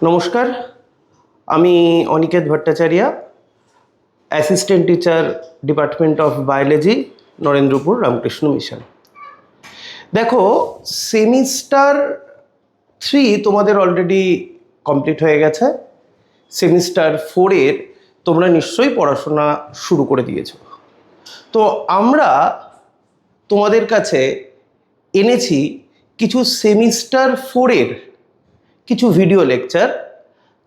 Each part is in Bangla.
নমস্কার, আমি Aniket Bhattacharya, assistant teacher, department of biology, Narendrapur Ramakrishna mission. দেখো, সেমিস্টার 3 তোমাদের অলরেডি কমপ্লিট হয়ে গেছে। সেমিস্টার 4-এর তোমরা নিশ্চয়ই পড়াশোনা শুরু করে দিয়েছো। তো আমরা তোমাদের কাছে এনেছি কিছু সেমিস্টার 4-এর কিছু ভিডিও লেকচার।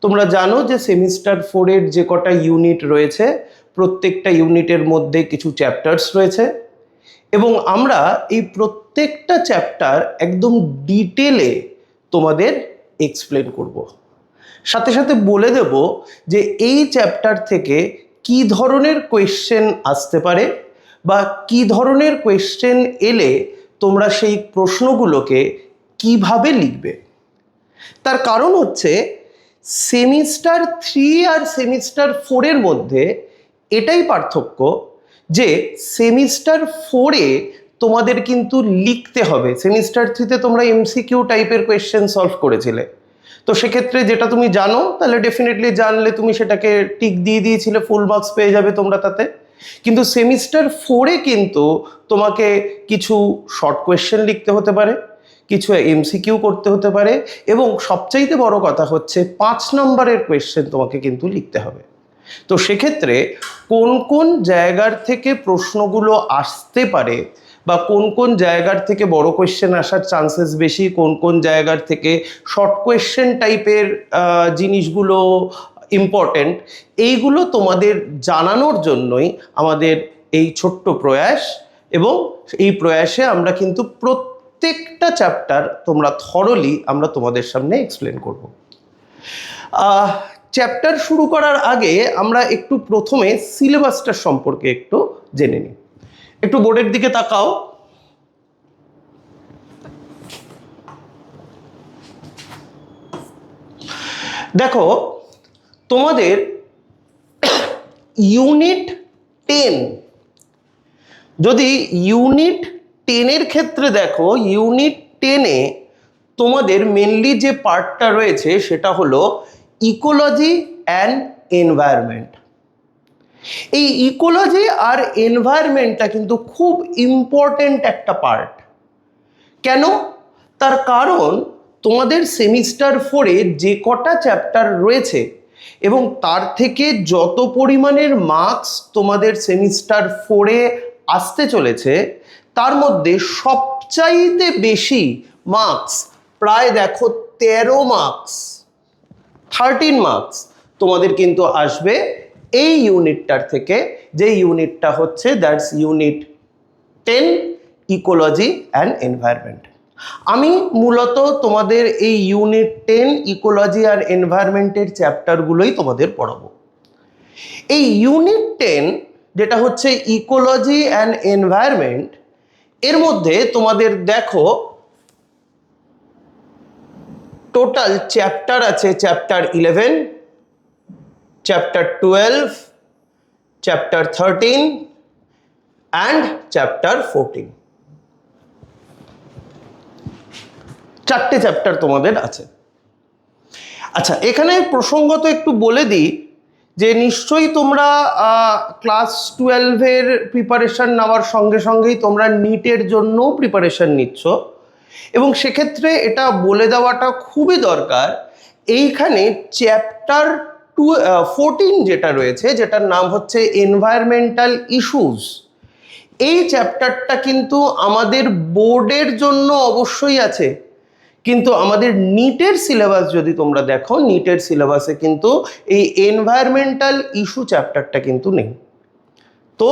তোমরা জানো যে সেমিস্টার 4-এর যে কটা ইউনিট রয়েছে, প্রত্যেকটা ইউনিটের মধ্যে কিছু চ্যাপ্টার্স রয়েছে এবং আমরা এই প্রত্যেকটা চ্যাপ্টার একদম ডিটেলে তোমাদের এক্সপ্লেন করব। সাথে সাথে বলে দেব যে এই চ্যাপ্টার থেকে কি ধরনের কোয়েশ্চেন আসতে পারে বা কি ধরনের কোয়েশ্চেন এলে তোমরা সেই প্রশ্নগুলোকে কিভাবে লিখবে। তার কারণ হচ্ছে সেমিস্টার 3 আর সেমিস্টার 4-এর মধ্যে এটাই পার্থক্য যে সেমিস্টার 4-এ তোমাদের কিন্তু লিখতে হবে। সেমিস্টার 3-তে তোমরা এমসিকিউ টাইপের কোয়েশ্চেন সলভ করেছিলে, তো সেক্ষেত্রে যেটা তুমি জানো তাহলে ডেফিনেটলি জানলে তুমি সেটাকে টিক দিয়ে দিয়েছিলে, ফুল মার্কস পেয়ে যাবে তোমরা তাতে। কিন্তু সেমিস্টার 4-এ কিন্তু তোমাকে কিছু শর্ট কোয়েশ্চেন লিখতে হতে পারে, কিছু এমসিকিউ করতে হতে পারে এবং সবচাইতে বড় কথা হচ্ছে 5 নম্বরের কোয়েশ্চেন তোমাকে কিন্তু লিখতে হবে। তো সেক্ষেত্রে কোন কোন জায়গার থেকে প্রশ্নগুলো আসতে পারে বা কোন কোন জায়গার থেকে বড় কোয়েশ্চেন আসার চান্সেস বেশি, কোন কোন জায়গার থেকে শর্ট কোয়েশ্চেন টাইপের জিনিসগুলো ইম্পর্টেন্ট, এইগুলো তোমাদের জানানোর জন্যই আমাদের এই ছোট্ট প্রয়াস। এবং এই প্রয়াসে আমরা কিন্তু প্রত্যেকটা চ্যাপ্টার তোমরা থরলি আমরা তোমাদের সামনে এক্সপ্লেন করব। চ্যাপ্টার শুরু করার আগে আমরা একটু প্রথমে সিলেবাসটার সম্পর্কে একটু জেনে নিই। একটু বোর্ডের দিকে তাকাও। দেখো, তোমাদের ইউনিট 10, যদি ইউনিট 10-এর ক্ষেত্রে দেখো, ইউনিট 10-এ তোমাদের মেনলি যে পার্টটা রয়েছে সেটা হলো ইকোলজি অ্যান্ড এনভায়রনমেন্ট। এই ইকোলজি আর এনভায়রনমেন্টটা কিন্তু খুব ইম্পর্টেন্ট একটা পার্ট। কেন? তার কারণ তোমাদের সেমিস্টার 4-এ যে কটা চ্যাপ্টার রয়েছে এবং তার থেকে যত পরিমাণের মার্কস তোমাদের সেমিস্টার 4-এ আসতে চলেছে, তার মধ্যে সবচাইতে বেশি মার্কস, প্রায় দেখো 13 মার্কস, 13 মার্কস তোমাদের কিন্তু আসবে এই ইউনিটটার থেকে, যে ইউনিটটা হচ্ছে that's unit 10, ecology and environment. আমি মূলত তোমাদের এই ইউনিট 10 ইকোলজি আর এনভায়রনমেন্টের চ্যাপ্টারগুলোই তোমাদের পড়াবো। এই ইউনিট 10 যেটা হচ্ছে ইকোলজি অ্যান্ড এনভায়রনমেন্ট, এর মধ্যে তোমাদের দেখো টোটাল চ্যাপ্টার আছে chapter 11, chapter 12, chapter 13 and chapter 14। 4টে চ্যাপ্টার তোমাদের আছে। আচ্ছা, এখানে প্রসঙ্গত একটু বলে দিই যে নিশ্চয়ই তোমরা ক্লাস 12-এর প্রিপারেশন নেওয়ার সঙ্গে সঙ্গেই তোমরা নিটের জন্যও প্রিপারেশন নিচ্ছ এবং সেক্ষেত্রে এটা বলে দেওয়াটা খুবই দরকার। এইখানে চ্যাপ্টার 14 যেটা রয়েছে, যেটার নাম হচ্ছে এনভায়রনমেন্টাল ইস্যুস, এই চ্যাপ্টারটা কিন্তু আমাদের বোর্ডের জন্য অবশ্যই আছে, কিন্তু আমাদের নিটের সিলেবাস যদি তোমরা দেখো, নিটের সিলেবাসে কিন্তু এই এনভায়রনমেন্টাল ইস্যু চ্যাপ্টারটা কিন্তু নেই। তো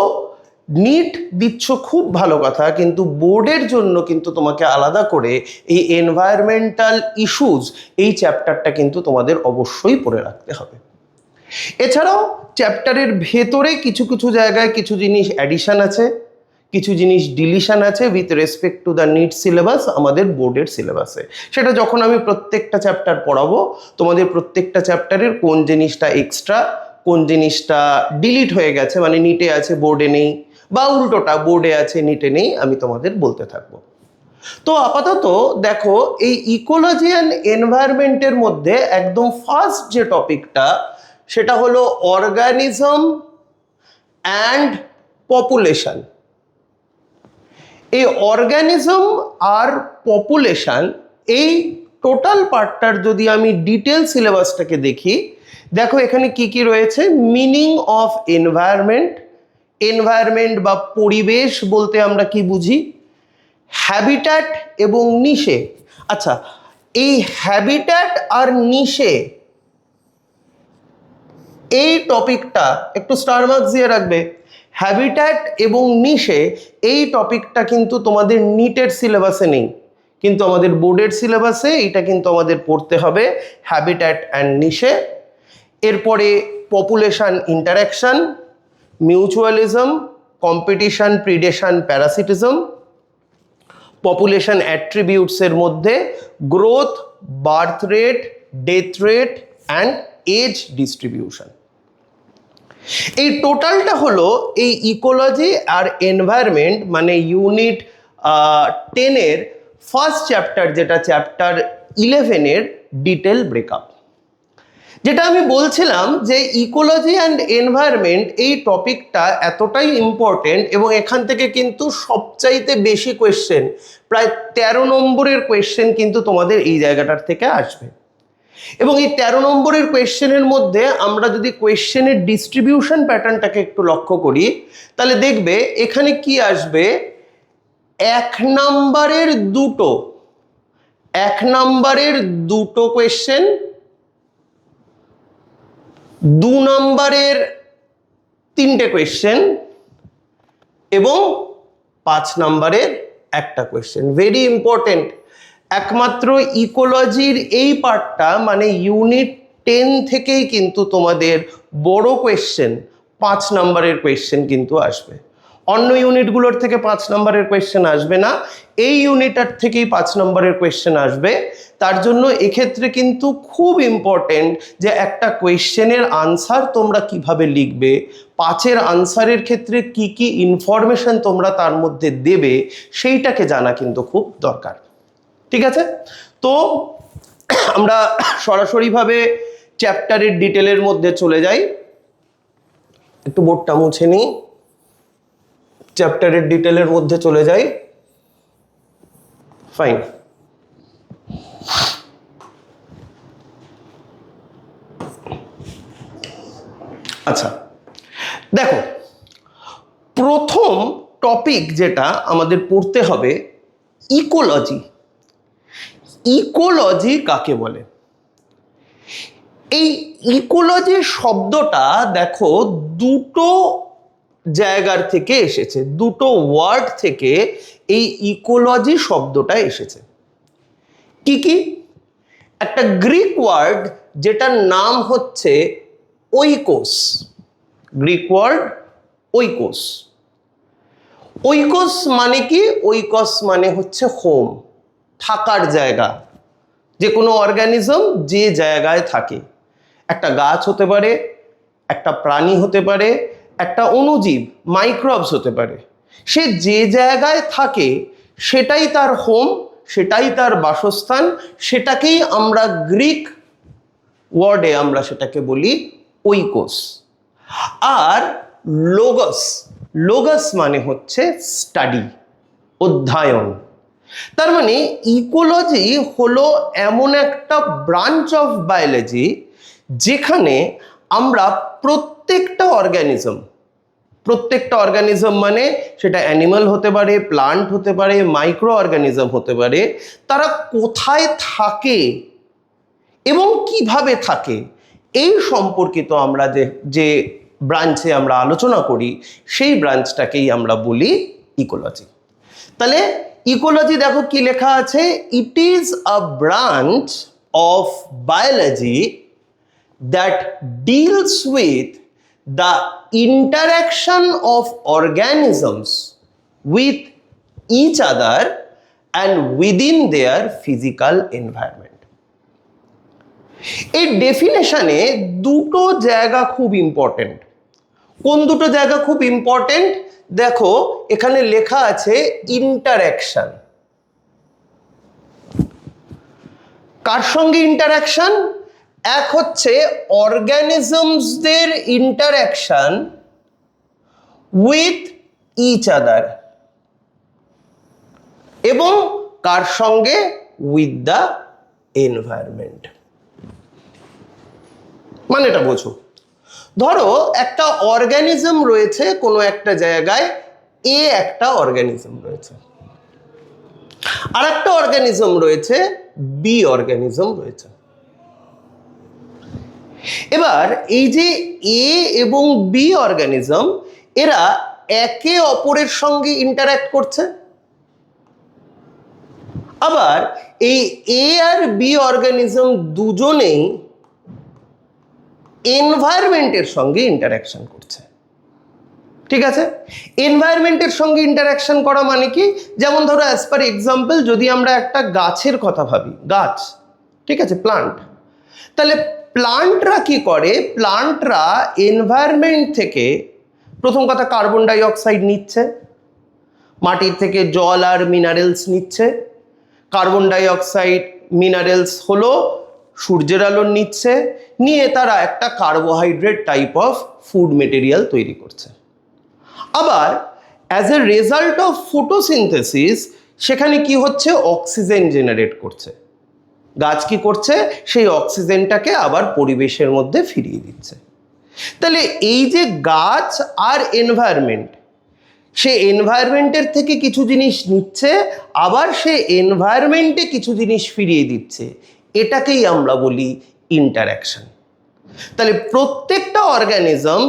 নিট দিচ্ছ খুব ভালো কথা, কিন্তু বোর্ডের জন্য কিন্তু তোমাকে আলাদা করে এই এনভায়রনমেন্টাল ইস্যুস এই চ্যাপ্টারটা কিন্তু তোমাদের অবশ্যই পড়ে রাখতে হবে। এছাড়াও চ্যাপ্টারের ভেতরে কিছু কিছু জায়গায় কিছু জিনিস অ্যাডিশন আছে, কিছু জিনিস ডিলিশন আছে with respect to the NEET syllabus আমাদের বোর্ডের সিলেবাসে। সেটা যখন আমি প্রত্যেকটা চ্যাপ্টার পড়াবো, তোমাদের প্রত্যেকটা চ্যাপ্টারের কোন জিনিসটা এক্সট্রা, কোন জিনিসটা ডিলিট হয়ে গেছে, মানে নিটে আছে বোর্ডে নেই, বা উল্টোটা বোর্ডে আছে নিটে নেই, আমি তোমাদের বলতে থাকবো। তো আপাতত দেখো এই ইকোলজি অ্যান্ড এনভায়রনমেন্টের মধ্যে একদম ফার্স্ট যে টপিকটা সেটা হলো অর্গানিজম অ্যান্ড পপুলেশন। এই অর্গানিজম আর পপুলেশন এই টোটাল পার্টটার যদি আমি ডিটেল সিলেবাসটাকে দেখি, দেখো এখানে কি কি রয়েছে। মিনিং অফ এনভায়রনমেন্ট, এনভায়রনমেন্ট বা পরিবেশ বলতে আমরা কি বুঝি, হ্যাবিট্যাট এবং নিশে। আচ্ছা, এই হ্যাবিট্যাট আর নিশে এই টপিকটা একটু স্টার মার্কস দিয়ে রাখবে। হ্যাবিট্যাট এবং নিশে এই টপিকটা কিন্তু তোমাদের নিটের সিলেবাসে নেই, কিন্তু আমাদের বোর্ডের সিলেবাসে এটা কিন্তু আমাদের পড়তে হবে, হ্যাবিট্যাট অ্যান্ড নিশে। এরপরে population interaction, mutualism, competition, predation, parasitism. Population অ্যাট্রিবিউটসের মধ্যে growth, birth rate, death rate and age distribution. এই টোটালটা হলো এই ইকোলজি আর এনভায়রনমেন্ট মানে ইউনিট 10-এর ফার্স্ট চ্যাপ্টার, যেটা চ্যাপ্টার 11-এর ডিটেল ব্রেকআপ। যেটা আমি বলছিলাম যে ইকোলজি অ্যান্ড এনভায়রনমেন্ট এই টপিকটা এতটাই ইম্পর্টেন্ট এবং এখান থেকে কিন্তু সবচাইতে বেশি কোয়েশ্চেন, প্রায় 13 নম্বরের কোয়েশ্চেন কিন্তু তোমাদের এই জায়গাটার থেকে আসবে। এবং এই 13 নম্বরের কোয়েশ্চেনের মধ্যে আমরা যদি কোয়েশ্চেনের ডিস্ট্রিবিউশন প্যাটার্নটাকে একটু লক্ষ্য করি, তাহলে দেখবে এখানে কি আসবে, 1 নম্বরের দুটো কোয়েশ্চেন, 2 নম্বরের 3টে কোয়েশ্চেন এবং 5 নম্বরের একটা কোয়েশ্চেন। Very important. একমাত্র ইকোলজির এই পার্টটা মানে ইউনিট 10 থেকেই কিন্তু তোমাদের বড় কোয়েশ্চেন 5 নম্বরের কোয়েশ্চেন কিন্তু আসবে। অন্য ইউনিটগুলোর থেকে 5 নম্বরের কোয়েশ্চেন আসবে না, এই ইউনিটার থেকেই 5 নম্বরের কোয়েশ্চেন আসবে। তার জন্য এক্ষেত্রে কিন্তু খুব ইম্পর্টেন্ট যে একটা কোয়েশ্চেনের আনসার তোমরা কিভাবে লিখবে, 5-এর আনসারের ক্ষেত্রে কি কি ইনফরমেশন তোমরা তার মধ্যে দেবে, সেইটাকে জানা কিন্তু খুব দরকার। ঠিক আছে, তো আমরা সরাসরিভাবে চ্যাপ্টারের ডিটেলের মধ্যে চলে যাই। একটু বোর্ডটা মুছে নিই, চ্যাপ্টারের ডিটেলের মধ্যে চলে যাই। ফাইন। আচ্ছা দেখো, প্রথম টপিক যেটা আমাদের পড়তে হবে ইকোলজি। ইকোলজি কাকে বলে? এই ইকোলজি শব্দটা দেখো দুটো জায়গার থেকে এসেছে, দুটো ওয়ার্ড থেকে এই ইকোলজি শব্দটা এসেছে। কি কি? একটা গ্রিক ওয়ার্ড যেটার নাম হচ্ছে ওইকোস, গ্রিক ওয়ার্ড ওইকোস। ওইকোস মানে কি? ওইকোস মানে হচ্ছে হোম, থাকার জায়গা। যে কোনো অর্গানিজম যে জায়গায় থাকে, একটা গাছ হতে পারে, একটা প্রাণী হতে পারে, একটা অণুজীব মাইক্রোবস হতে পারে, সে যে জায়গায় থাকে সেটাই তার হোম, সেটাই তার বাসস্থান, সেটাকেই আমরা গ্রিক ওয়ার্ডে আমরা সেটাকে বলি ওইকোস। আর লোগস, লোগস মানে হচ্ছে স্টাডি, অধ্যয়ন। তার মানে ইকোলজি হলো এমন একটা ব্রাঞ্চ অফ বায়োলজি যেখানে আমরা প্রত্যেকটা অর্গানিজম মানে সেটা অ্যানিমাল হতে পারে, প্লান্ট হতে পারে, মাইক্রো অর্গানিজম হতে পারে, তারা কোথায় থাকে এবং কিভাবে থাকে এই সম্পর্কিত আমরা যে ব্রাঞ্চে আমরা আলোচনা করি সেই ব্রাঞ্চটাকেই আমরা বলি ইকোলজি। তাহলে ইকোলজি দেখো কি লেখা আছে, it is a branch of biology that deals with the interaction of organisms with each other and within their physical environment. এই ডেফিনেশনে দুটো জায়গা খুব ইম্পর্টেন্ট। কোন দুটো জায়গা খুব ইম্পর্টেন্ট? দেখো এখানে লেখা আছে ইন্টারাকশন। কার সঙ্গে ইন্টারাকশন? এক হচ্ছে অর্গানিজমসদের ইন্টারাকশন উইথ ইচ আদার, এবং কার সঙ্গে? With the environment. মানে এটা বোঝো, ধরো একটা অর্গানিজম রয়েছে কোনো একটা জায়গায়, এ একটা অর্গানিজম রয়েছে, আর একটা অর্গানিজম রয়েছে, বি অর্গানিজম রয়েছে। এবার এই যে এ এবং বি অর্গানিজম, এরা একে অপরের সঙ্গে ইন্টারঅ্যাক্ট করছে, আবার এই এ আর বি অর্গানিজম দুজনেই এনভায়রনমেন্টের সঙ্গে ইন্টারাকশন করছে। ঠিক আছে, এনভায়রনমেন্টের সঙ্গে ইন্টারাকশন করা মানে কি? যেমন ধরো অ্যাজ পার এক্সাম্পল, যদি আমরা একটা গাছের কথা ভাবি, গাছ, ঠিক আছে, প্লান্ট, তাহলে প্লান্টরা কি করে? প্লান্টরা এনভায়রনমেন্ট থেকে প্রথম কথা কার্বন ডাই অক্সাইড নিচ্ছে, মাটির থেকে জল আর মিনারেলস নিচ্ছে। কার্বন ডাই অক্সাইড মিনারেলস হলো সূর্যের আলো নিচ্ছে, নিয়ে তারা একটা carbohydrate type of food material তৈরি করছে। আবার as a result of photosynthesis সেখানে কি হচ্ছে? অক্সিজেন জেনারেট করছে। গাছ কি করছে? সেই অক্সিজেনটাকে আবার পরিবেশের মধ্যে ফিরিয়ে দিচ্ছে। তাহলে এই যে গাছ আর এনভায়রনমেন্ট, সে এনভায়রনমেন্টের থেকে কিছু জিনিস নিচ্ছে, আবার সে এনভায়রনমেন্টে কিছু জিনিস ফিরিয়ে দিচ্ছে, এটাকেই আমরা বলি ইন্টারাকশন। তাহলে প্রত্যেকটা অর্গানিজম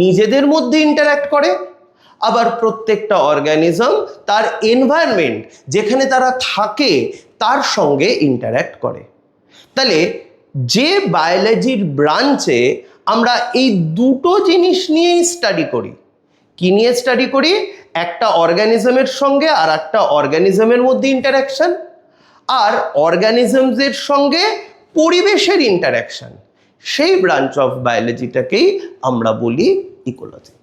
নিজেদের মধ্যে ইন্টারাক্ট করে, আবার প্রত্যেকটা অর্গানিজম তার এনভায়রনমেন্ট যেখানে তারা থাকে তার সঙ্গে ইন্টারাক্ট করে। তাহলে যে বায়োলজির ব্রাঞ্চে আমরা এই দুটো জিনিস নিয়েই স্টাডি করি, কি নিয়ে স্টাডি করি? একটা অর্গানিজমের সঙ্গে আর একটা অর্গানিজমের মধ্যে ইন্টারাকশন, আর অর্গানিজমসের সঙ্গে পরিবেশের ইন্টারাকশন, সেই ব্রাঞ্চ অফ বায়োলজিটাকেই আমরা বলি ইকোলজি।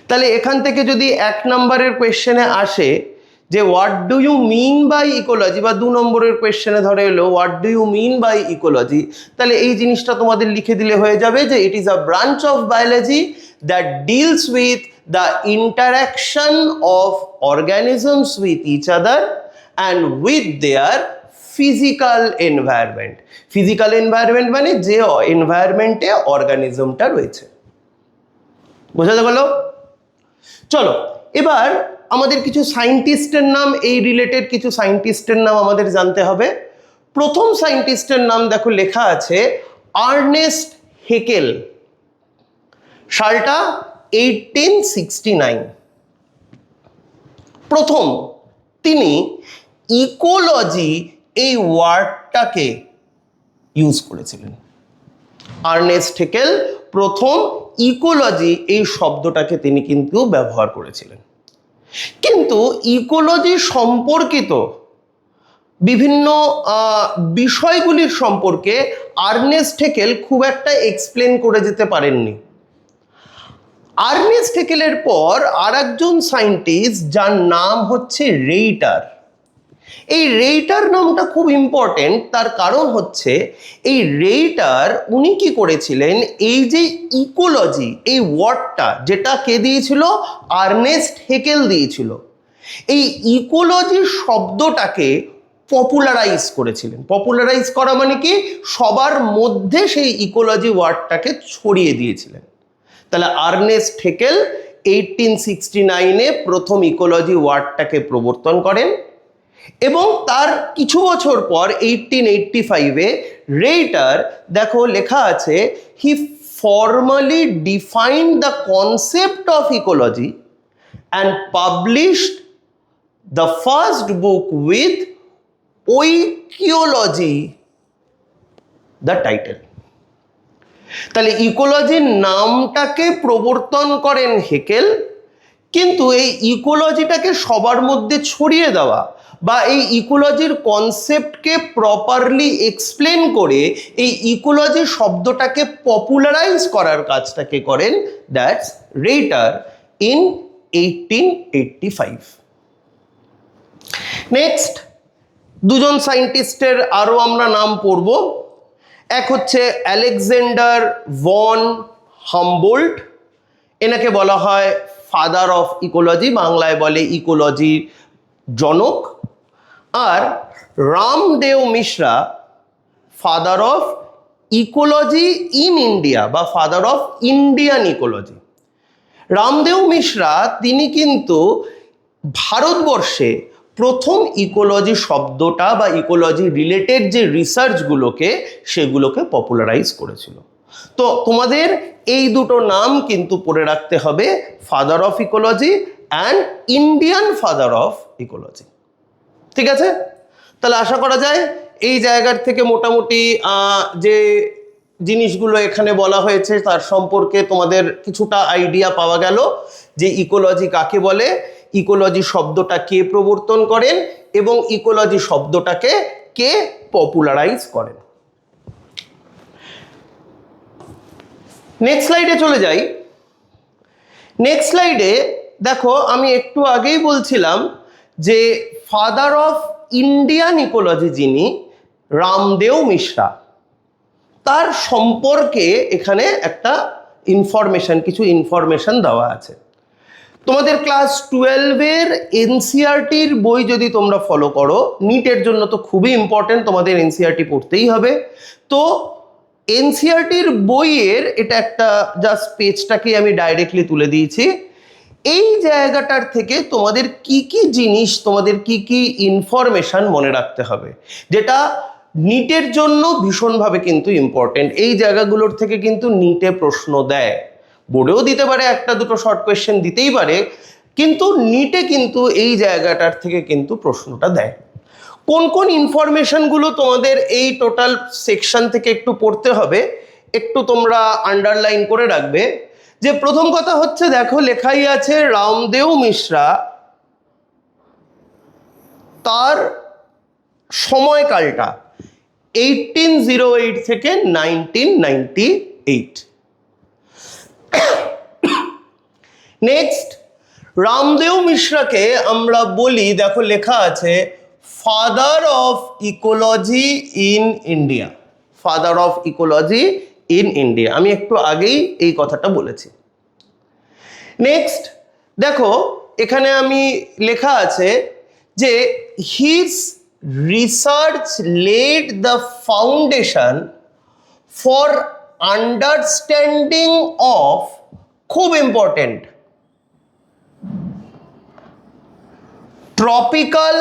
তাহলে এখান থেকে যদি 1 নম্বরের কোয়েশ্চেনে আসে যে what do you mean by ecology, বা 2 নম্বরের কোয়েশ্চেনে ধরে এলো what do you mean by ecology, তাহলে এই জিনিসটা তোমাদের লিখে দিলে হয়ে যাবে যে it is a branch of biology that deals with the interaction of organisms with each other and with their physical environment. Physical environment মানে যে এনভায়রনমেন্টে অর্গানিজমটা রয়েছে। বোঝাতে গেল? চলো এবার আমাদের কিছু সায়েন্টিস্টের নাম, এই রিলেটেড কিছু সায়েন্টিস্টের নাম আমাদের জানতে হবে। প্রথম সায়েন্টিস্টের নাম দেখো লেখা আছে আর্নেস্ট হেকেল, সালটা 1869। প্রথম তিনি ইকোলজি এই ওয়ার্ডটাকে ইউজ করেছিলেন। আর্নেস্ট হেকেল প্রথম ইকোলজি এই শব্দটাকে তিনি কিন্তু ব্যবহার করেছিলেন। কিন্তু ইকোলজি সম্পর্কিত বিভিন্ন বিষয়গুলির সম্পর্কে আর্নেস্ট হেকেল খুব একটা এক্সপ্লেন করে যেতে পারেননি। আর্নেস্ট হেকেলের পর আরেকজন সায়েন্টিস্ট যার নাম হচ্ছে রেইটার। এই রেইটার নামটা খুব ইম্পর্টেন্ট, তার কারণ হচ্ছে এই রেইটার উনি কি করেছিলেন, এই যে ইকোলজি এই ওয়ার্ডটা যেটা কে দিয়েছিল? আর্নেস্ট হেকেল দিয়েছিল। এই ইকোলজি শব্দটাকে পপুলারাইজ করেছিলেন। পপুলারাইজ করা মানে কি? সবার মধ্যে সেই ইকোলজি ওয়ার্ডটাকে ছড়িয়ে দিয়েছিলেন। তাহলে আর্নেস্ট হেকেল 1869-এ প্রথম ইকোলজি ওয়ার্ডটাকে প্রবর্তন করেন, এবং তার কিছু বছর পর 1885-এ রেইটার, দেখো লেখা আছে, he formally defined the concept of ecology and published the first book with oikology the title. তাহলে ইকোলজির নামটাকে প্রবর্তন করেন হেকেল, কিন্তু এই ইকোলজিটাকে সবার মধ্যে ছড়িয়ে দেওয়া বা এই ইকোলজির কনসেপ্টকে প্রপারলি এক্সপ্লেন করে এই ইকোলজি শব্দটাকে পপুলারাইজ করার কাজটাকে করেন দ্যাটস রেইটার ইন 1885। নেক্সট দুজন সায়েন্টিস্টের আরও আমরা নাম পড়ব। এক হচ্ছে আলেকজান্ডার ভন হামবোল্ট, এনাকে বলা হয় ফাদার অফ ইকোলজি, বাংলায় বলে ইকোলজির জনক। আর Ramdeo Mishra, father of ecology in India বা father of Indian ecology. Ramdeo Mishra তিনি কিন্তু ভারতবর্ষে প্রথম ইকোলজি শব্দটা বা ইকোলজি রিলেটেড যে রিসার্চগুলোকে সেগুলোকে পপুলারাইজ করেছিল। তো তোমাদের এই দুটো নাম কিন্তু পড়ে রাখতে হবে, father of ecology and Indian father of ecology. ঠিক আছে, তাহলে আশা করা যায় এই জায়গার থেকে মোটামুটি যে জিনিসগুলো এখানে বলা হয়েছে তার সম্পর্কে তোমাদের কিছুটা আইডিয়া পাওয়া গেল যে ইকোলজি কাকে বলে, ইকোলজি শব্দটা কে প্রবর্তন করেন এবং ইকোলজি শব্দটাকে কে পপুলারাইজ করেন। নেক্সট স্লাইডে চলে যাই। নেক্সট স্লাইডে দেখো, আমি একটু আগেই বলছিলাম যে ফাদার অফ ইন্ডিয়ান ইকোলজি যিনি রামদেও মিশ্রা, তার সম্পর্কে এখানে একটা কিছু ইনফরমেশন দেওয়া আছে। তোমাদের ক্লাস 12-এর এনসিইআরটির বই যদি তোমরা ফলো করো, নিটের জন্য তো খুবই ইম্পর্টেন্ট, তোমাদের এনসিইআরটি পড়তেই হবে। তো এনসিইআরটির বইয়ের এটা একটা জাস্ট পেজটাকে আমি ডাইরেক্টলি তুলে দিয়েছি। এই জায়গাটার থেকে তোমাদের কি কি জিনিস, তোমাদের কি কি ইনফরমেশন মনে রাখতে হবে, যেটা নিটের জন্য ভীষণভাবে কিন্তু ইম্পর্টেন্ট। এই জায়গাগুলোর থেকে কিন্তু নিটে প্রশ্ন দেয়, বোর্ডেও দিতে পারে, একটা দুটো শর্ট কোয়েশ্চেন দিতেই পারে, কিন্তু নিটে কিন্তু এই জায়গাটার থেকে কিন্তু প্রশ্নটা দেয়। কোন কোন ইনফরমেশনগুলো তোমাদের এই টোটাল সেকশন থেকে একটু পড়তে হবে, একটু তোমরা আন্ডারলাইন করে রাখবে। যে প্রথম কথা হচ্ছে, দেখো লেখাই আছে রামদেও মিশ্রা, তার সময়কালটা 1808 থেকে 1998। নেক্সট, রামদেও মিশ্রাকে আমরা বলি, দেখো লেখা আছে father of ecology in India, father of ecology in India. আমি একটু আগেই এই কথাটা বলেছি। নেক্সট দেখো, এখানে আমি লেখা আছে যে his research led the foundation for understanding of, খুব important, tropical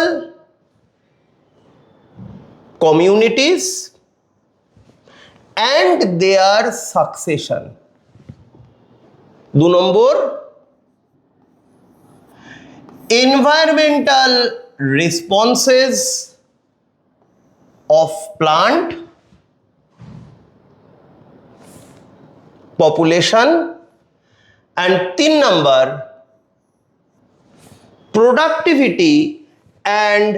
communities and their succession। 2 নম্বর, environmental responses of plant population, and 3 number, productivity and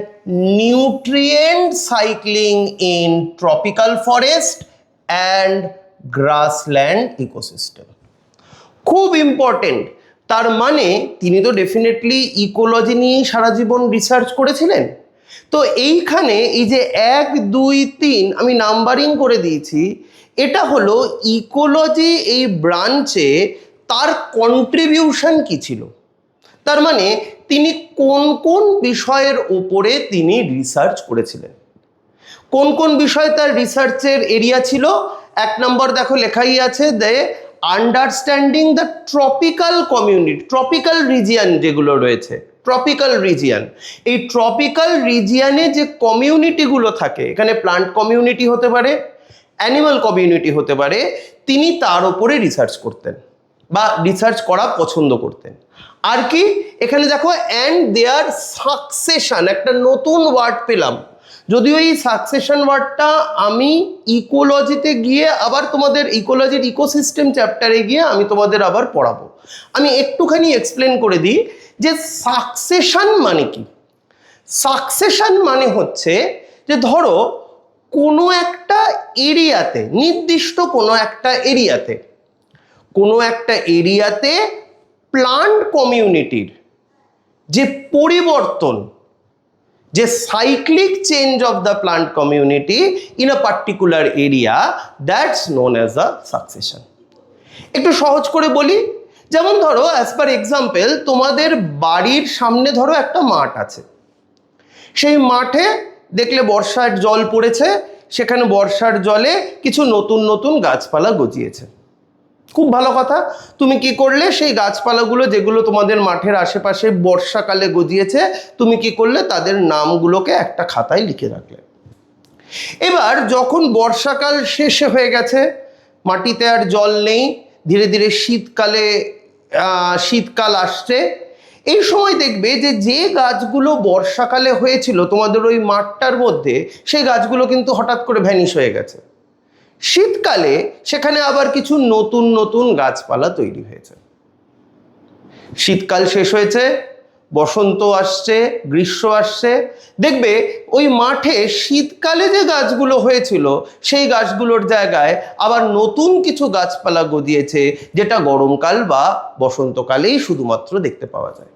nutrient cycling in tropical forest and grassland ecosystem। খুব ইম্পর্টেন্ট। তার মানে তিনি তো ডেফিনেটলি ইকোলজি নিয়ে সারা জীবন রিসার্চ করেছিলেন। তো এইখানে এই যে 1, 2, 3 আমি নাম্বারিং করে দিয়েছি, এটা হলো ইকোলজি এই ব্রাঞ্চে তার কন্ট্রিবিউশন কি ছিল। তার মানে তিনি কোন কোন বিষয়ের উপরে তিনি রিসার্চ করেছিলেন, কোন কোন বিষয় তার রিসার্চের এরিয়া ছিল। 1 নম্বর দেখো লেখাই আছে, they understanding the tropical community, tropical region যেগুলো রয়েছে, ট্রপিক্যাল রিজিয়ান, এই ট্রপিক্যাল রিজিয়ানে যে কমিউনিটিগুলো থাকে, এখানে প্লান্ট কমিউনিটি হতে পারে, অ্যানিমাল কমিউনিটি হতে পারে, তিনি তার উপরে রিসার্চ করতেন বা রিসার্চ করা পছন্দ করতেন। আর কি এখানে দেখো, অ্যান্ড দেয়ার সাকসেশন, একটা নতুন ওয়ার্ড পেলাম, যদিও এই সাকসেশন ওয়ার্ডটা আমি ইকোলজিতে গিয়ে আবার তোমাদের ইকোলজির ইকোসিস্টেম চ্যাপ্টারে গিয়ে আমি তোমাদের আবার পড়াবো। আমি একটুখানি এক্সপ্লেন করে দিই যে সাকসেশন মানে কি। সাকসেশন মানে হচ্ছে যে ধরো কোনো একটা এরিয়াতে, নির্দিষ্ট কোনো একটা এরিয়াতে প্লান্ট কমিউনিটির যে পরিবর্তন, যে cyclic change of the plant community in a particular area, that's known as a succession. একটু সহজ করে বলি, যেমন ধরো অ্যাজ পার এক্সাম্পল, তোমাদের বাড়ির সামনে ধরো একটা মাঠ আছে, সেই মাঠে দেখলে বর্ষার জল পড়েছে, সেখানে বর্ষার জলে কিছু নতুন নতুন গাছপালা গজিয়েছে। খুব ভালো কথা, তুমি কি করলে সেই গাছপালাগুলো যেগুলো তোমাদের মাঠের আশেপাশে বর্ষাকালে গজিয়েছে, তুমি কি করলে তাদের নামগুলোকে একটা খাতায় লিখে রাখলে। এবার যখন বর্ষাকাল শেষ হয়ে গেছে, মাটিতে আর জল নেই, ধীরে ধীরে শীতকাল আসছে, এই সময় দেখবে যে যে গাছগুলো বর্ষাকালে হয়েছিল তোমাদের ওই মাঠটার মধ্যে, সেই গাছগুলো কিন্তু হঠাৎ করে ভ্যানিশ হয়ে গেছে। শীতকালে সেখানে আবার কিছু নতুন নতুন গাছপালা তৈরি হয়েছে। শীতকাল শেষ হয়েছে, বসন্ত আসছে, গ্রীষ্ম আসছে, দেখবে ওই মাঠে শীতকালে যে গাছগুলো হয়েছিল সেই গাছগুলোর জায়গায় আবার নতুন কিছু গাছপালা গজিয়েছে, যেটা গরমকাল বা বসন্তকালেই শুধুমাত্র দেখতে পাওয়া যায়।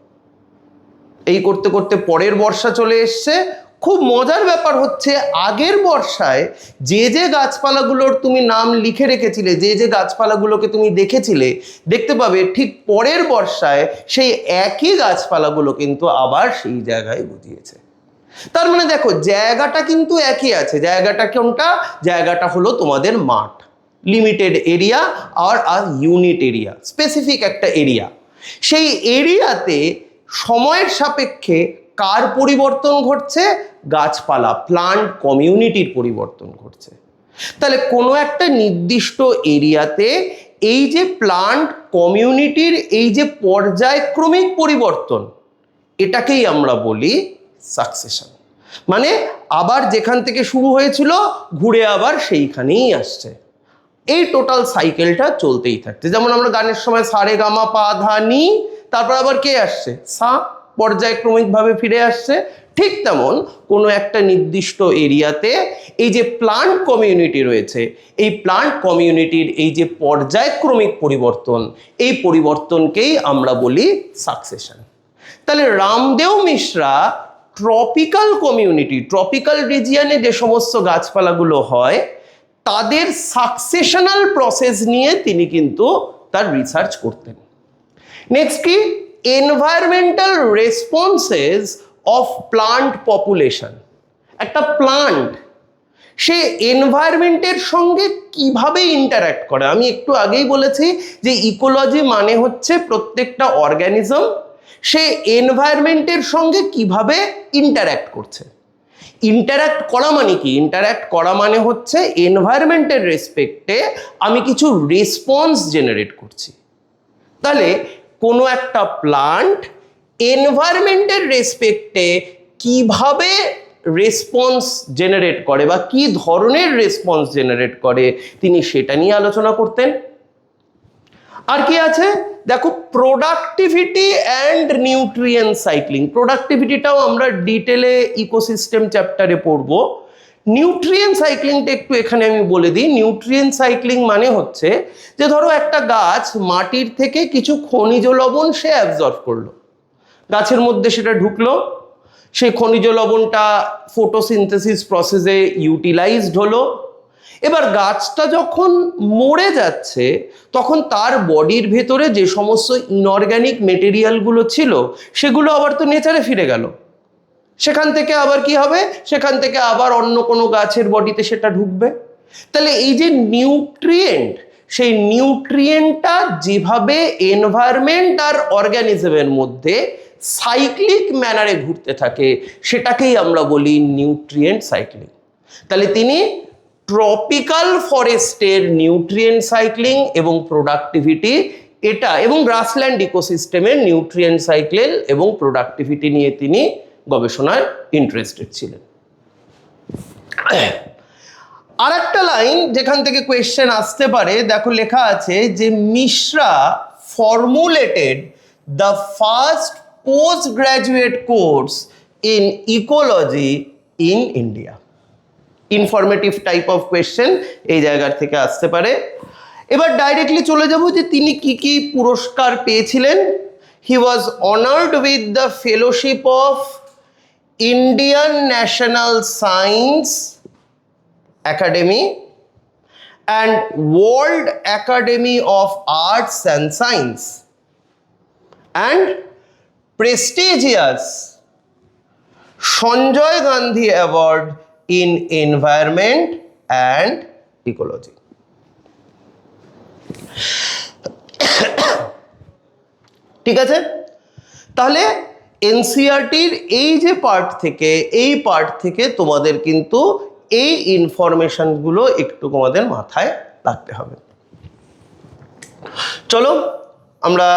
এই করতে করতে পরের বর্ষা চলে এসছে। খুব মজার ব্যাপার হচ্ছে, আগের বর্ষায় যে যে গাছপালাগুলোর তুমি নাম লিখে রেখেছিলে, যে যে গাছপালাগুলোকে তুমি দেখেছিলে, দেখতে পাবে ঠিক পরের বর্ষায় সেই একই গাছপালাগুলো কিন্তু আবার সেই জায়গায় গজিয়েছে। তার মানে দেখো, জায়গাটা কিন্তু একই আছে। জায়গাটা কোনটা? জায়গাটা হলো তোমাদের মাঠ, লিমিটেড এরিয়া আর ইউনিট এরিয়া, স্পেসিফিক একটা এরিয়া। সেই এরিয়াতে সময়ের সাপেক্ষে কার পরিবর্তন ঘটছে? গাছপালা, প্লান্ট কমিউনিটির পরিবর্তন ঘটছে। তাহলে কোনো একটা নির্দিষ্ট এরিয়াতে এই যে প্লান্ট কমিউনিটির এই যে পর্যায়ক্রমিক পরিবর্তন, এটাকেই আমরা বলি সাকসেশন। মানে আবার যেখান থেকে শুরু হয়েছিল ঘুরে আবার সেইখানেই আসছে। এই টোটাল সাইকেলটা চলতেই থাকছে। যেমন আমরা গানের সময় সারে গামা পা ধা নি, তারপর আবার কে আসছে? সা, পর্যায়ক্রমিকভাবে ফিরে আসছে। ঠিক তেমন কোনো একটা নির্দিষ্ট এরিয়াতে এই যে প্লান্ট কমিউনিটি রয়েছে, এই প্লান্ট কমিউনিটির এই যে পর্যায়ক্রমিক পরিবর্তন, এই পরিবর্তনকেই আমরা বলি সাকসেশন। তাহলে Ramdeo Mishra tropical community, tropical রিজিয়নে যে সমস্ত গাছপালাগুলো হয়, তাদের সাকসেশনাল প্রসেস নিয়ে তিনি কিন্তু তার রিসার্চ করতেন। নেক্সট কি? Environmental responses of plant population. একটা প্লান্ট সে এনভায়রনমেন্টের সঙ্গে কিভাবে ইন্টারঅ্যাক্ট করে। আমি একটু আগেই বলেছি যে ইকোলজি মানে হচ্ছে প্রত্যেকটা অর্গানিজম সে এনভায়রনমেন্টের সঙ্গে কিভাবে ইন্টারঅ্যাক্ট করছে। ইন্টারঅ্যাক্ট করা মানে কি? ইন্টারঅ্যাক্ট করা মানে হচ্ছে এনভায়রনমেন্টের রেসপেক্টে আমি কিছু রেসপন্স জেনারেট করছি। তাহলে কোনো একটা প্লান্ট এনভায়রনমেন্টের রেসপেক্টে কিভাবে রেসপন্স জেনারেট করে বা কি ধরনের রেসপন্স জেনারেট করে, তিনি সেটা নিয়ে আলোচনা করতেন। আর কি আছে দেখো, প্রোডাক্টিভিটি অ্যান্ড নিউট্রিয়েন্ট সাইক্লিং। প্রোডাক্টিভিটিটাও আমরা ডিটেলে ইকোসিস্টেম চ্যাপ্টারে পড়বো। নিউট্রিয়েন্ট সাইক্লিংটা একটু এখানে আমি বলে দিই। নিউট্রিয়েন্ট সাইক্লিং মানে হচ্ছে যে ধরো একটা গাছ মাটির থেকে কিছু খনিজ লবণ সে অ্যাবজর্ব করলো, গাছের মধ্যে সেটা ঢুকলো, সেই খনিজ লবণটা ফটোসিনথেসিস প্রসেসে ইউটিলাইজড হলো। এবার গাছটা যখন মরে যাচ্ছে তখন তার বডির ভেতরে যে সমস্ত ইনঅর্গ্যানিক মেটেরিয়ালগুলো ছিল সেগুলো আবার তো নেচারে ফিরে গেল। সেখান থেকে আবার কি হবে? সেখান থেকে আবার অন্য কোনো গাছের বডিতে সেটা ঢুকবে। তাহলে এই যে নিউট্রিয়েন্ট, সেই নিউট্রিয়েন্টটা যেভাবে এনভায়রনমেন্ট আর অর্গানিজমের মধ্যে সাইক্লিক ম্যানারে ঘুরতে থাকে, সেটাকেই আমরা বলি নিউট্রিয়েন্ট সাইক্লিং। তাহলে তিনি ট্রপিক্যাল ফরেস্টের নিউট্রিয়েন্ট সাইক্লিং এবং প্রোডাক্টিভিটি এটা এবং গ্রাসল্যান্ড ইকোসিস্টেমের নিউট্রিয়েন্ট সাইকেল এবং প্রোডাক্টিভিটি নিয়ে তিনি গবেষণায় ইন্টারেস্টেড ছিলেন। আর একটা লাইন যেখান থেকে কোয়েশ্চেন আসতে পারে, দেখো লেখা আছে যে Mishra formulated the first post graduate course in ecology in India. Informative type of question এই জায়গার থেকে আসতে পারে। এবার ডাইরেক্টলি চলে যাব যে তিনি কি কি পুরস্কার পেয়েছিলেন। He was honoured with the fellowship of Indian National Science Academy and World Academy of Arts and Science and prestigious Sanjay Gandhi Award in Environment and Ecology. ঠিক আছে, তাহলে এনসিইআরটির এই যে পার্ট থেকে তোমাদের কিন্তু এই ইনফরমেশনগুলো একটু তোমাদের মাথায় রাখতে হবে। চলো আমরা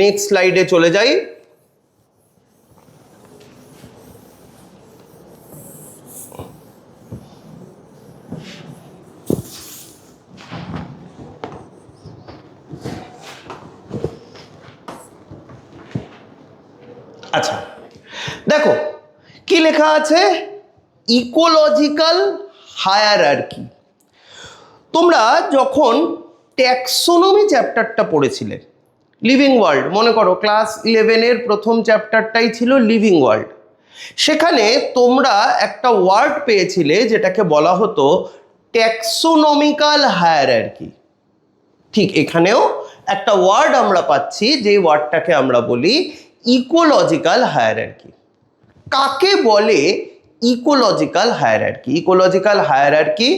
নেক্সট স্লাইডে চলে যাই। আচ্ছা দেখো কি লেখা আছে, ইকোলজিক্যাল হায়ারার্কি। তোমরা যখন ট্যাক্সোনমি চ্যাপ্টারটা পড়েছিলে, লিভিং ওয়ার্ল্ড, মনে করো ক্লাস 11-এর প্রথম চ্যাপ্টারটাই ছিল লিভিং ওয়ার্ল্ড, সেখানে তোমরা একটা ওয়ার্ড পেয়েছিলে যেটাকে বলা হতো ট্যাক্সোনমিক্যাল হায়ারার্কি। ঠিক এখানেও একটা ওয়ার্ড আমরা পাচ্ছি, যে ওয়ার্ডটাকে আমরা বলি ইকোলজিক্যাল হায়ারার্কি। কাকে বলে ইকোলজিক্যাল হায়ারার্কি? ইকোলজিক্যাল হায়ারার্কি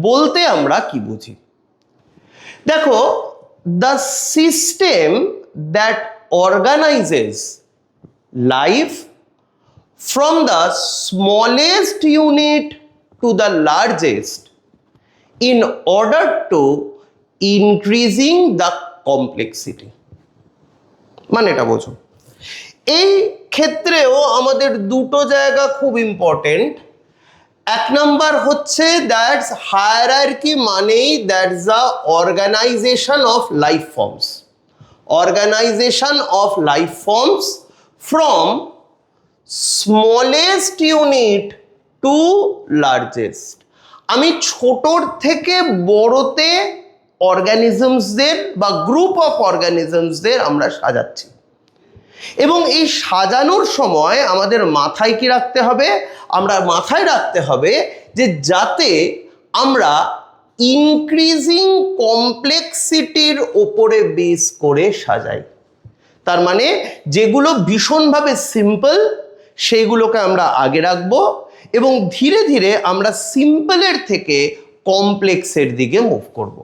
বলতে আমরা কি বুঝি? দেখো, the system that organises life from the smallest unit to the largest in order to increasing the complexity. মানে এটা বোঝো। এই ক্ষেত্রেও আমাদের দুটো জায়গা খুব ইম্পর্টেন্ট। এক নাম্বার হচ্ছে দ্যাটস হায়ারার্কি মানেই that's the organisation of life forms, organisation of life forms from smallest unit to largest. আমি ছোটর থেকে বড়তে অর্গানিজমসদের বা গ্রুপ অফ অর্গানিজমসদের আমরা সাজাচ্ছি, এবং এই সাজানোর সময় আমাদের মাথায় কি রাখতে হবে? আমরা মাথায় রাখতে হবে যে যাতে আমরা ইনক্রিজিং কমপ্লেক্সিটির ওপরে বেস করে সাজাই। তার মানে যেগুলো ভীষণভাবে সিম্পল সেইগুলোকে আমরা আগে রাখবো, এবং ধীরে ধীরে আমরা সিম্পলের থেকে কমপ্লেক্সের দিকে মুভ করব।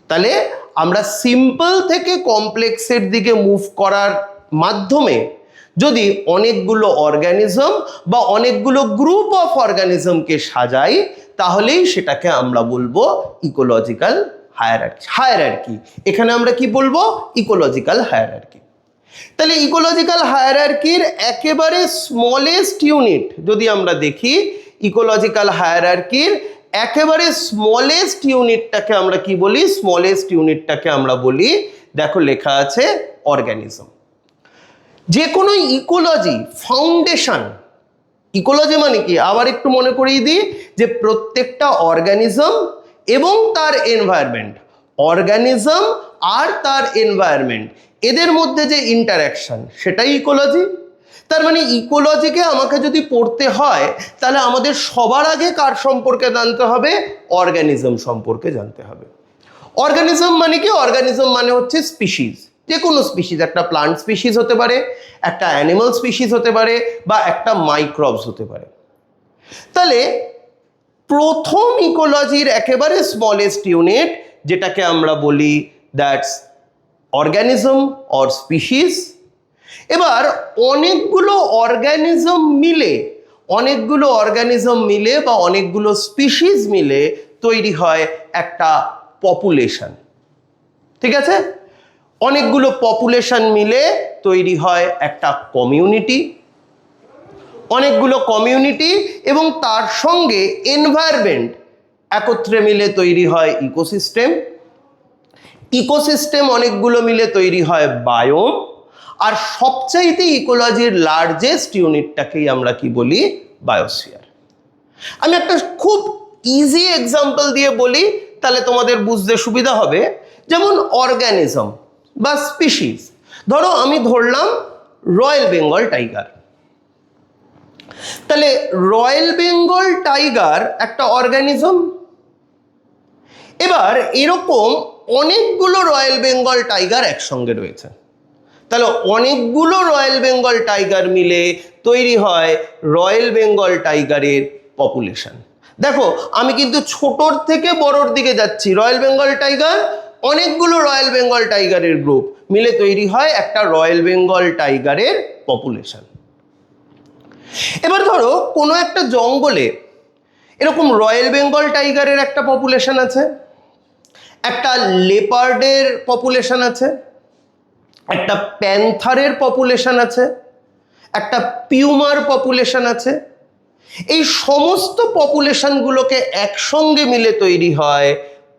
তাহলে আমরা সিম্পল থেকে কমপ্লেক্সের দিকে মুভ করার মাধ্যমে যদি অনেকগুলো অর্গানিজম বা অনেকগুলো গ্রুপ অফ অর্গানিজমকে সাজাই, তাহলেই সেটাকে আমরা বলবো ইকোলজিক্যাল হায়ারার্কি। এখানে আমরা কি বলবো? Ecological hierarchy. তাহলে ইকোলজিক্যাল হায়ারার্কির একেবারে স্মলেস্ট ইউনিট যদি আমরা দেখি, ইকোলজিক্যাল হায়ারার্কির একেবারে স্মলেস্ট ইউনিটটাকে আমরা কি বলি? স্মলেস্ট ইউনিটটাকে আমরা বলি, দেখো লেখা আছে অর্গানিজম। যে কোনো ইকোলজি ফাউন্ডেশন, ইকোলজি মানে কি আবার একটু মনে করিয়ে দিই, যে প্রত্যেকটা অর্গানিজম এবং তার এনভায়রনমেন্ট, অর্গানিজম আর তার এনভায়রনমেন্ট, এদের মধ্যে যে ইন্টারাকশন, সেটাই ইকোলজি। তার মানে ইকোলজিকে আমাকে যদি পড়তে হয়, তাহলে আমাদের সবার আগে কার সম্পর্কে জানতে হবে? অর্গানিজম সম্পর্কে জানতে হবে। অর্গানিজম মানে কি? অর্গানিজম মানে হচ্ছে স্পিসিস, যে কোনো স্পিসিস, একটা প্লান্ট স্পিসিস হতে পারে, একটা অ্যানিমাল স্পিসিস হতে পারে, বা একটা মাইক্রোবস হতে পারে। তাহলে প্রথম ইকোলজির একেবারে স্মলেস্ট ইউনিট যেটাকে আমরা বলি দ্যাটস অর্গানিজম অর স্পিসিস। এবার অনেকগুলো অর্গানিজম মিলে বা অনেকগুলো স্পিসিস মিলে তৈরি হয় একটা পপুলেশন। ঠিক আছে, অনেকগুলো পপুলেশন মিলে তৈরি হয় একটা কমিউনিটি, অনেকগুলো কমিউনিটি এবং তার সঙ্গে এনভায়রনমেন্ট একত্রে মিলে তৈরি হয় ইকোসিস্টেম, ইকোসিস্টেম অনেকগুলো মিলে তৈরি হয় বায়োম, আর সবচাইতে ইকোলজির লার্জেস্ট ইউনিটটাকেই আমরা কি বলি? বায়োস্ফিয়ার। আমি একটা খুব ইজি এক্সাম্পল দিয়ে বলি, তাহলে তোমাদের বুঝতে সুবিধা হবে। যেমন অর্গানিজম বা স্পিসিস, ধরো আমি ধরলাম রয়্যাল বেঙ্গল টাইগার। তাহলে রয়্যাল বেঙ্গল টাইগার একটা অর্গানিজম। এবার এরকম অনেকগুলো রয়্যাল বেঙ্গল টাইগার একসঙ্গে রয়েছে, তাহলে অনেকগুলো রয়্যাল বেঙ্গল টাইগার মিলে তৈরি হয় রয়্যাল বেঙ্গল টাইগারের পপুলেশন। দেখো আমি কিন্তু ছোটর থেকে বড়র দিকে যাচ্ছি। রয়্যাল বেঙ্গল টাইগার, অনেকগুলো রয়্যাল বেঙ্গল টাইগারের গ্রুপ মিলে তৈরি হয় একটা রয়্যাল বেঙ্গল টাইগারের পপুলেশন। এবার ধরো কোনো একটা জঙ্গলে এরকম রয়্যাল বেঙ্গল টাইগারের একটা পপুলেশন আছে, একটা লেপার্ডের পপুলেশন আছে, একটা প্যান্থারের পপুলেশন আছে, একটা পিউমার পপুলেশন আছে। এই সমস্ত পপুলেশনগুলোকে একসঙ্গে মিলে তৈরি হয়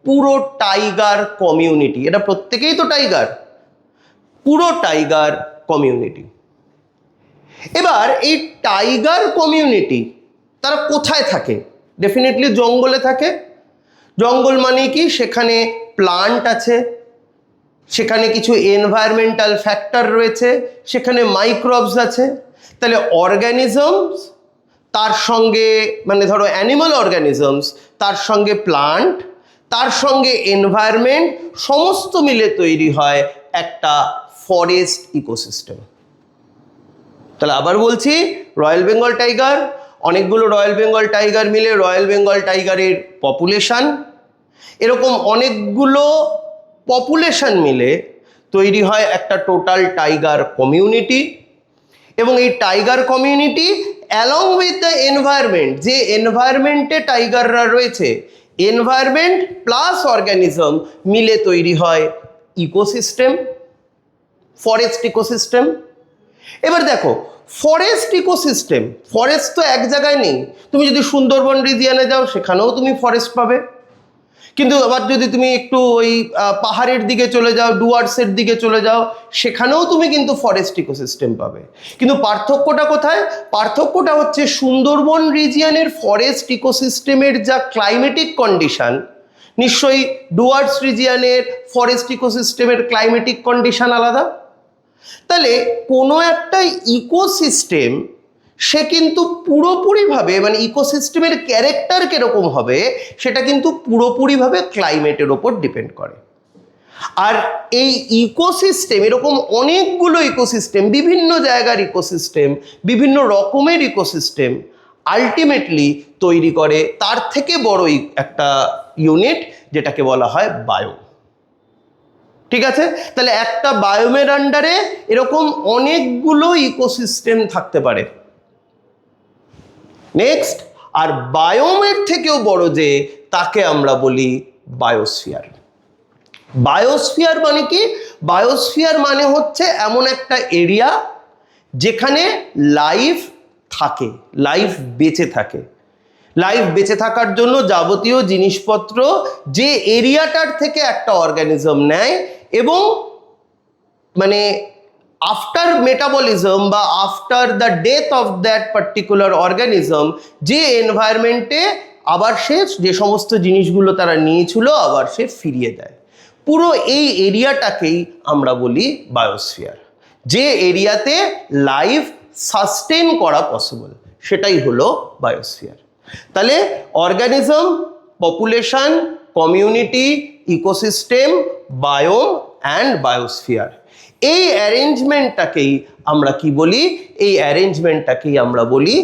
পুরো টাইগার কমিউনিটি। এটা প্রত্যেকেই তো টাইগার, পুরো টাইগার কমিউনিটি। এবার এই টাইগার কমিউনিটি তারা কোথায় থাকে? ডেফিনেটলি জঙ্গলে থাকে। জঙ্গল মানে কি? সেখানে প্লান্ট আছে, সেখানে কিছু এনভায়রনমেন্টাল ফ্যাক্টর রয়েছে, সেখানে মাইক্রোবস আছে। তাহলে অর্গানিজমস তার সঙ্গে, মানে ধরো অ্যানিমাল অর্গানিজমস, তার সঙ্গে প্লান্ট, তার সঙ্গে এনভায়রনমেন্ট, সমস্ত মিলে তৈরি হয় একটা ফরেস্ট ইকোসিস্টেম। তাহলে আবার বলছি, রয়্যাল বেঙ্গল টাইগার, অনেকগুলো রয়্যাল বেঙ্গল টাইগার মিলে রয়্যাল বেঙ্গল টাইগারের পপুলেশন। এরকম অনেকগুলো পপুলেশন মিলে তৈরি হয় একটা টোটাল টাইগার কমিউনিটি। এবং এই tiger community along with the environment, যে এনভায়রনমেন্টে টাইগাররা রয়েছে, এনভায়রনমেন্ট প্লাস অর্গানিজম মিলে তৈরি হয় ইকোসিস্টেম, ফরেস্ট ইকোসিস্টেম। এবার দেখো ফরেস্ট ইকোসিস্টেম, ফরেস্ট তো এক জায়গায় নেই। তুমি যদি সুন্দরবন রিজিয়নে যাও সেখানেও তুমি ফরেস্ট পাবে, কিন্তু আবার যদি তুমি একটু ওই পাহাড়ের দিকে চলে যাও, ডুয়ার্সের দিকে চলে যাও, সেখানেও তুমি কিন্তু ফরেস্ট ইকোসিস্টেম পাবে। কিন্তু পার্থক্যটা কোথায়? পার্থক্যটা হচ্ছে সুন্দরবন রিজিয়নের ফরেস্ট ইকোসিস্টেমের যা ক্লাইমেটিক কন্ডিশন, নিশ্চয়ই ডুয়ার্স রিজিয়নের ফরেস্ট ইকোসিস্টেমের ক্লাইমেটিক কন্ডিশন আলাদা। তাহলে কোনো একটা ইকোসিস্টেম সে কিন্তু পুরোপুরিভাবে, মানে ইকোসিস্টেমের ক্যারেক্টার কীরকম হবে সেটা কিন্তু পুরোপুরিভাবে ক্লাইমেটের ওপর ডিপেন্ড করে। আর এই ইকোসিস্টেম, এরকম অনেকগুলো ইকোসিস্টেম, বিভিন্ন জায়গার ইকোসিস্টেম, বিভিন্ন রকমের ইকোসিস্টেম আলটিমেটলি তৈরি করে তার থেকে বড় একটা ইউনিট, যেটাকে বলা হয় বায়োম। ঠিক আছে? তাহলে একটা বায়োমের আন্ডারে এরকম অনেকগুলো ইকোসিস্টেম থাকতে পারে। নেক্সট, আর বায়োমের থেকেও বড় যে, তাকে আমরা বলি বায়োস্ফিয়ার। বায়োস্ফিয়ার মানে কি? বায়োস্ফিয়ার মানে হচ্ছে এমন একটা এরিয়া যেখানে লাইফ থাকে, লাইফ বেঁচে থাকে। লাইফ বেঁচে থাকার জন্য যাবতীয় জিনিসপত্র যে এরিয়াটার থেকে একটা অর্গানিজম নেয়, এবং মানে আফটার মেটাবলিজম বা after the death of that particular organism, যে এনভায়রনমেন্টে আবার সে যে সমস্ত জিনিসগুলো তারা নিয়েছিল আবার সে ফিরিয়ে দেয়। পুরো এই এরিয়াটাকেই আমরা বলি বায়োস্ফিয়ার। যে এরিয়াতে লাইফ সাস্টেন করা পসিবল, সেটাই হলো বায়োস্ফিয়ার। তাহলে organism, population, community, ecosystem, biome and biosphere, এই অ্যারেঞ্জমেন্টটাকেই আমরা কি বলি? এই অ্যারেঞ্জমেন্টটাকেই আমরা বলি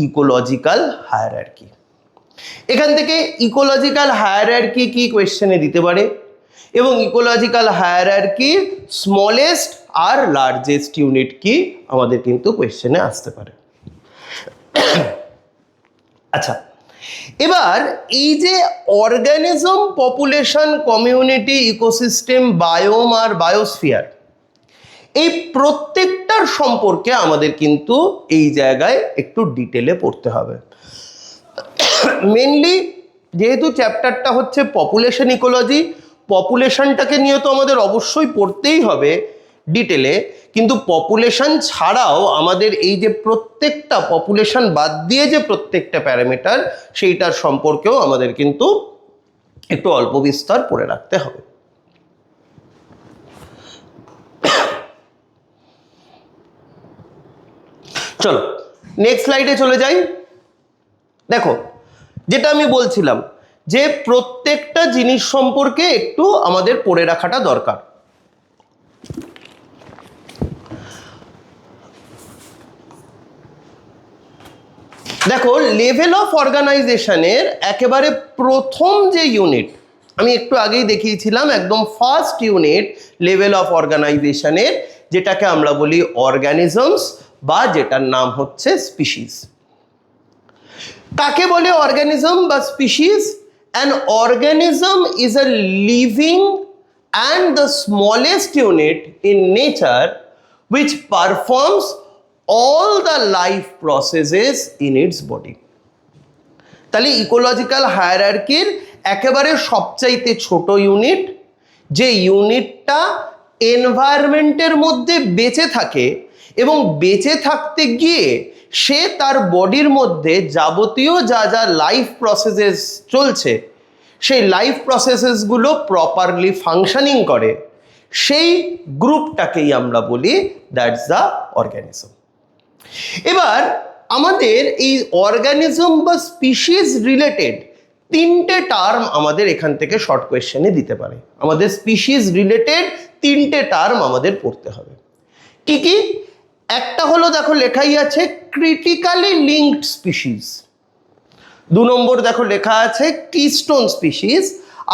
ইকোলজিক্যাল হায়ারার্কি। এখান থেকে ইকোলজিক্যাল হায়ারার্কি কি কোয়েশ্চেনে দিতে পারে, এবং ইকোলজিক্যাল হায়ারার্কি স্মলেস্ট আর লার্জেস্ট ইউনিট কি, আমাদের কিন্তু কোয়েশ্চেনে আসতে পারে। আচ্ছা, এবার এই যে organism, population, community, ecosystem, biome আর বায়োস্ফিয়ার, এই প্রত্যেকটার সম্পর্কে আমাদের কিন্তু এই জায়গায় একটু ডিটেলে পড়তে হবে। মেনলি যেহেতু চ্যাপ্টারটা হচ্ছে পপুলেশন ইকোলজি, পপুলেশনটাকে নিয়ে তো আমাদের অবশ্যই পড়তেই হবে ডিটেলে, কিন্তু পপুলেশন ছাড়াও আমাদের এই যে প্রত্যেকটা পপুলেশন বাদ দিয়ে যে প্রত্যেকটা প্যারামিটার, সেইটার সম্পর্কেও আমাদের কিন্তু একটু অল্প বিস্তর পড়ে রাখতে হবে। চলো নেক্সট স্লাইডে চলে যাই। দেখো, যেটা আমি বলছিলাম যে প্রত্যেকটা জিনিস সম্পর্কে একটু আমাদের পড়ে রাখাটা দরকার। দেখো, লেভেল অফ অর্গানাইজেশনের একেবারে প্রথম যে ইউনিট আমি একটু আগেই দেখিয়েছিলাম, একদম ফার্স্ট ইউনিট লেভেল অফ অর্গানাইজেশনের, যেটাকে আমরা বলি অর্গানিজমস বা যেটার নাম হচ্ছে স্পিসিস। কাকে বলে অর্গানিজম বা species? An organism is a living and the smallest unit in nature which performs all the life processes in its body. তাহলে ইকোলজিক্যাল হায়ারার্কির একেবারে সবচাইতে ছোট ইউনিট, যে ইউনিটটা এনভায়রনমেন্টের মধ্যে বেঁচে থাকে এবং বেঁচে থাকতে গিয়ে সে তার বডির মধ্যে যাবতীয় যা যা লাইফ প্রসেসেস চলছে সেই লাইফ প্রসেসেসগুলো প্রপারলি ফাংশনিং করে, সেই গ্রুপটাকেই আমরা বলি দ্যাটস দ্য অর্গানিজম। এবার আমাদের এই অর্গানিজম বা স্পিসিস রিলেটেড তিনটে টার্ম আমাদের এখান থেকে শর্ট কোয়েশ্চেনে দিতে পারে। আমাদের স্পিসিস রিলেটেড তিনটে টার্ম আমাদের পড়তে হবে। কি কি? একটা হলো, দেখো লেখাই আছে ক্রিটিক্যালি লিঙ্কড স্পিসিস। 2 নম্বর দেখো লেখা আছে কিস্টোন স্পিসিস।